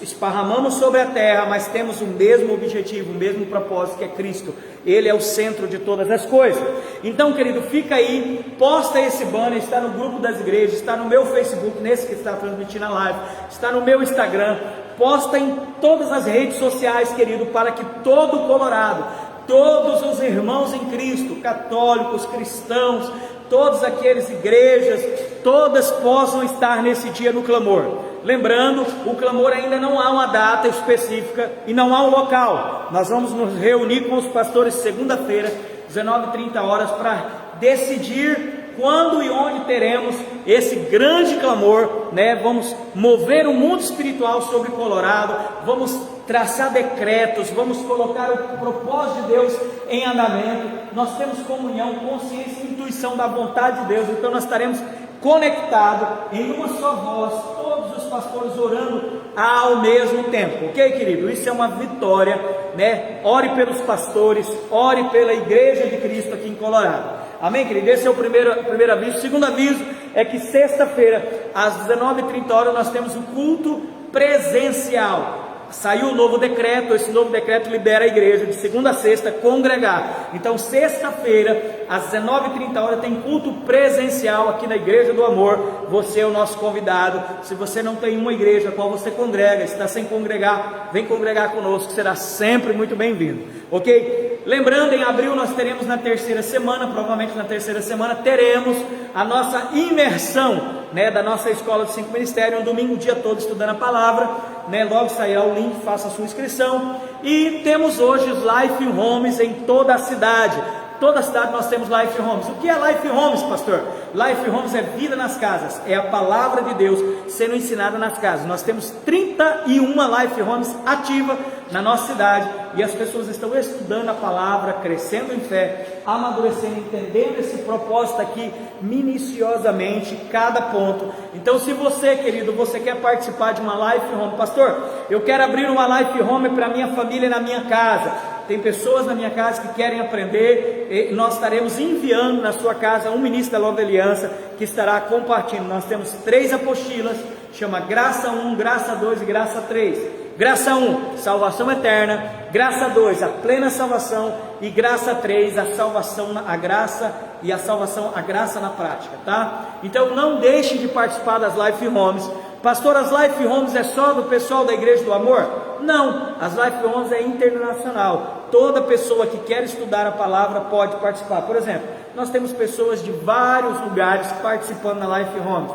Esparramamos sobre a terra, mas temos o mesmo objetivo, o mesmo propósito, que é Cristo. Ele é o centro de todas as coisas. Então, querido, fica aí, posta esse banner, está no grupo das igrejas, está no meu Facebook, nesse que está transmitindo a live, está no meu Instagram, posta em todas as redes sociais, querido, para que todo o Colorado, todos os irmãos em Cristo, católicos, cristãos, todas aquelas igrejas, todas possam estar nesse dia no clamor. Lembrando, o clamor ainda não há uma data específica e não há um local. Nós vamos nos reunir com os pastores segunda-feira, 19h30, para decidir quando e onde teremos esse grande clamor, né? Vamos mover o mundo espiritual sobre Colorado, vamos traçar decretos, vamos colocar o propósito de Deus em andamento. Nós temos comunhão, consciência e intuição da vontade de Deus, então nós estaremos conectados em uma só voz, todos os pastores orando ao mesmo tempo, ok, querido? Isso é uma vitória, né? Ore pelos pastores, ore pela Igreja de Cristo aqui em Colorado. Amém, querido? Esse é o primeiro aviso. O segundo aviso é que sexta-feira, às 19h30, nós temos o culto presencial. Saiu um novo decreto, esse novo decreto libera a igreja de segunda a sexta congregar. Então, sexta-feira, às 19h30, tem culto presencial aqui na Igreja do Amor. Você é o nosso convidado. Se você não tem uma igreja a qual você congrega, está sem congregar, vem congregar conosco, será sempre muito bem-vindo, ok? Lembrando, em abril nós teremos na terceira semana, provavelmente na terceira semana, teremos a nossa imersão, né, da nossa escola de 5 ministérios, um domingo o dia todo estudando a palavra, né? Logo sairá o link, faça a sua inscrição. E temos hoje os Life Homes em toda a cidade. Toda a cidade nós temos Life Homes. O que é Life Homes, pastor? Life Homes é vida nas casas, é a palavra de Deus sendo ensinada nas casas. Nós temos 31 Life Homes ativas na nossa cidade, e as pessoas estão estudando a palavra, crescendo em fé, amadurecendo, entendendo esse propósito aqui minuciosamente, cada ponto. Então, se você, querido, você quer participar de uma Life Home, pastor, eu quero abrir uma Life Home para minha família na minha casa. Tem pessoas na minha casa que querem aprender, e nós estaremos enviando na sua casa um ministro da Nova Aliança que estará compartilhando. Nós temos 3 apostilas, chama Graça 1, Graça 2 e Graça 3. Graça 1, salvação eterna. Graça 2, a plena salvação. E graça 3, a salvação, a graça e a salvação, a graça na prática, tá? Então não deixem de participar das Life Homes. Pastor, as Life Homes é só do pessoal da Igreja do Amor? Não, as Life Homes é internacional. Toda pessoa que quer estudar a palavra pode participar. Por exemplo, nós temos pessoas de vários lugares participando da Life Homes.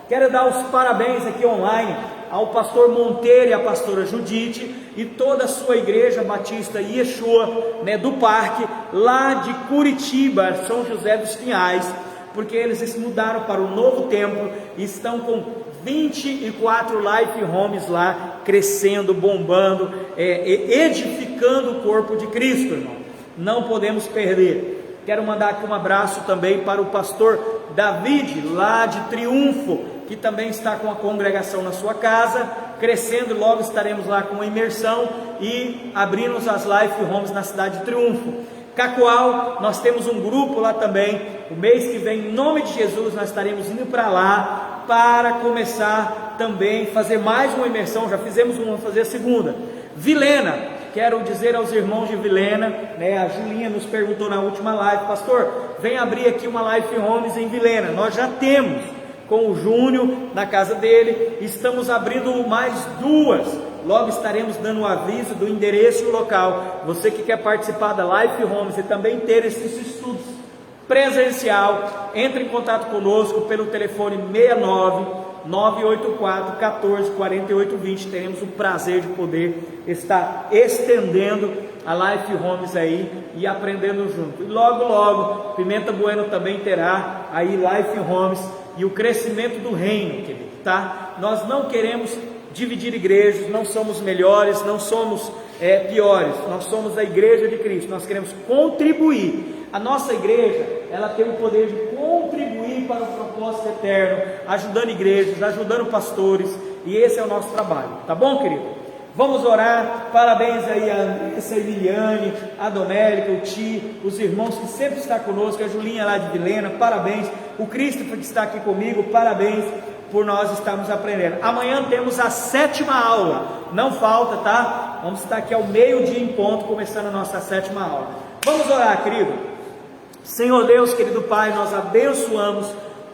Quero dar os parabéns aqui online ao pastor Monteiro e à pastora Judite e toda a sua igreja batista Yeshua, né, do parque, lá de Curitiba, São José dos Pinhais, porque eles se mudaram para o novo templo e estão com 24 Life Homes lá, crescendo, bombando, edificando o corpo de Cristo, irmão. Não podemos perder. Quero mandar aqui um abraço também para o pastor David, lá de Triunfo, que também está com a congregação na sua casa, crescendo. Logo estaremos lá com uma imersão e abrindo as Life Homes na cidade de Triunfo. Cacoal, nós temos um grupo lá também. O mês que vem, em nome de Jesus, nós estaremos indo para lá para começar também fazer mais uma imersão. Já fizemos uma, vamos fazer a segunda. Vilena, quero dizer aos irmãos de Vilhena, né, a Julinha nos perguntou na última live: pastor, vem abrir aqui uma Life Homes em Vilhena. Nós já temos, com o Júnior na casa dele, estamos abrindo mais 2, logo estaremos dando o aviso do endereço e o local. Você que quer participar da Life Homes e também ter esses estudos presencial, entre em contato conosco pelo telefone 69-984-14-48-20, teremos o prazer de poder estar estendendo a Life Homes aí e aprendendo junto. E logo, logo, Pimenta Bueno também terá aí Life Homes e o crescimento do reino, querido, tá? Nós não queremos dividir igrejas, não somos melhores, não somos piores, nós somos a igreja de Cristo, nós queremos contribuir. A nossa igreja, ela tem o poder de contribuir para o propósito eterno, ajudando igrejas, ajudando pastores, e esse é o nosso trabalho, tá bom, querido? Vamos orar. Parabéns aí a Andressa, a Emiliane, a Domélica, o Ti, os irmãos que sempre estão conosco, a Julinha lá de Vilhena, parabéns, o Christopher que está aqui comigo, parabéns por nós estarmos aprendendo. Amanhã temos a 7ª aula, não falta, tá? Vamos estar aqui ao meio-dia em ponto, começando a nossa 7ª aula. Vamos orar, querido. Senhor Deus, querido Pai, nós abençoamos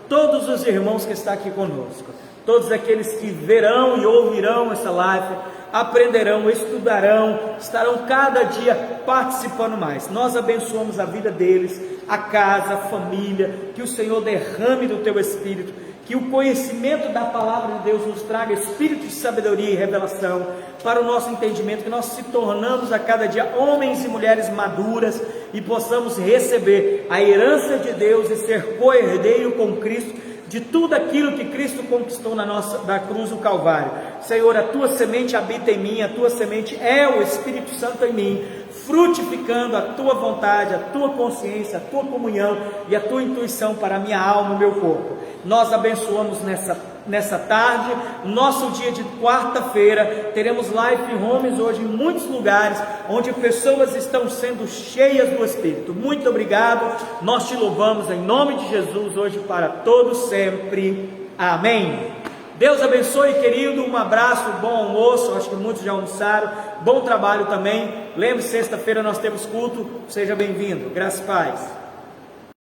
todos os irmãos que estão aqui conosco, todos aqueles que verão e ouvirão essa live, aprenderão, estudarão, estarão cada dia participando mais. Nós abençoamos a vida deles, a casa, a família, que o Senhor derrame do Teu Espírito, que o conhecimento da palavra de Deus nos traga espírito de sabedoria e revelação para o nosso entendimento, que nós se tornamos a cada dia homens e mulheres maduras e possamos receber a herança de Deus e ser co-herdeiro com Cristo de tudo aquilo que Cristo conquistou da cruz do Calvário. Senhor, a Tua semente habita em mim, a Tua semente é o Espírito Santo em mim, frutificando a Tua vontade, a Tua consciência, a Tua comunhão e a Tua intuição para a minha alma e o meu corpo. Nós abençoamos nessa tarde, nosso dia de quarta-feira, teremos Life Homes hoje em muitos lugares, onde pessoas estão sendo cheias do Espírito. Muito obrigado, nós Te louvamos em nome de Jesus, hoje para todos sempre, amém. Deus abençoe, querido, um abraço, bom almoço, acho que muitos já almoçaram, bom trabalho também. Lembre-se, sexta-feira nós temos culto, seja bem-vindo, graças e paz.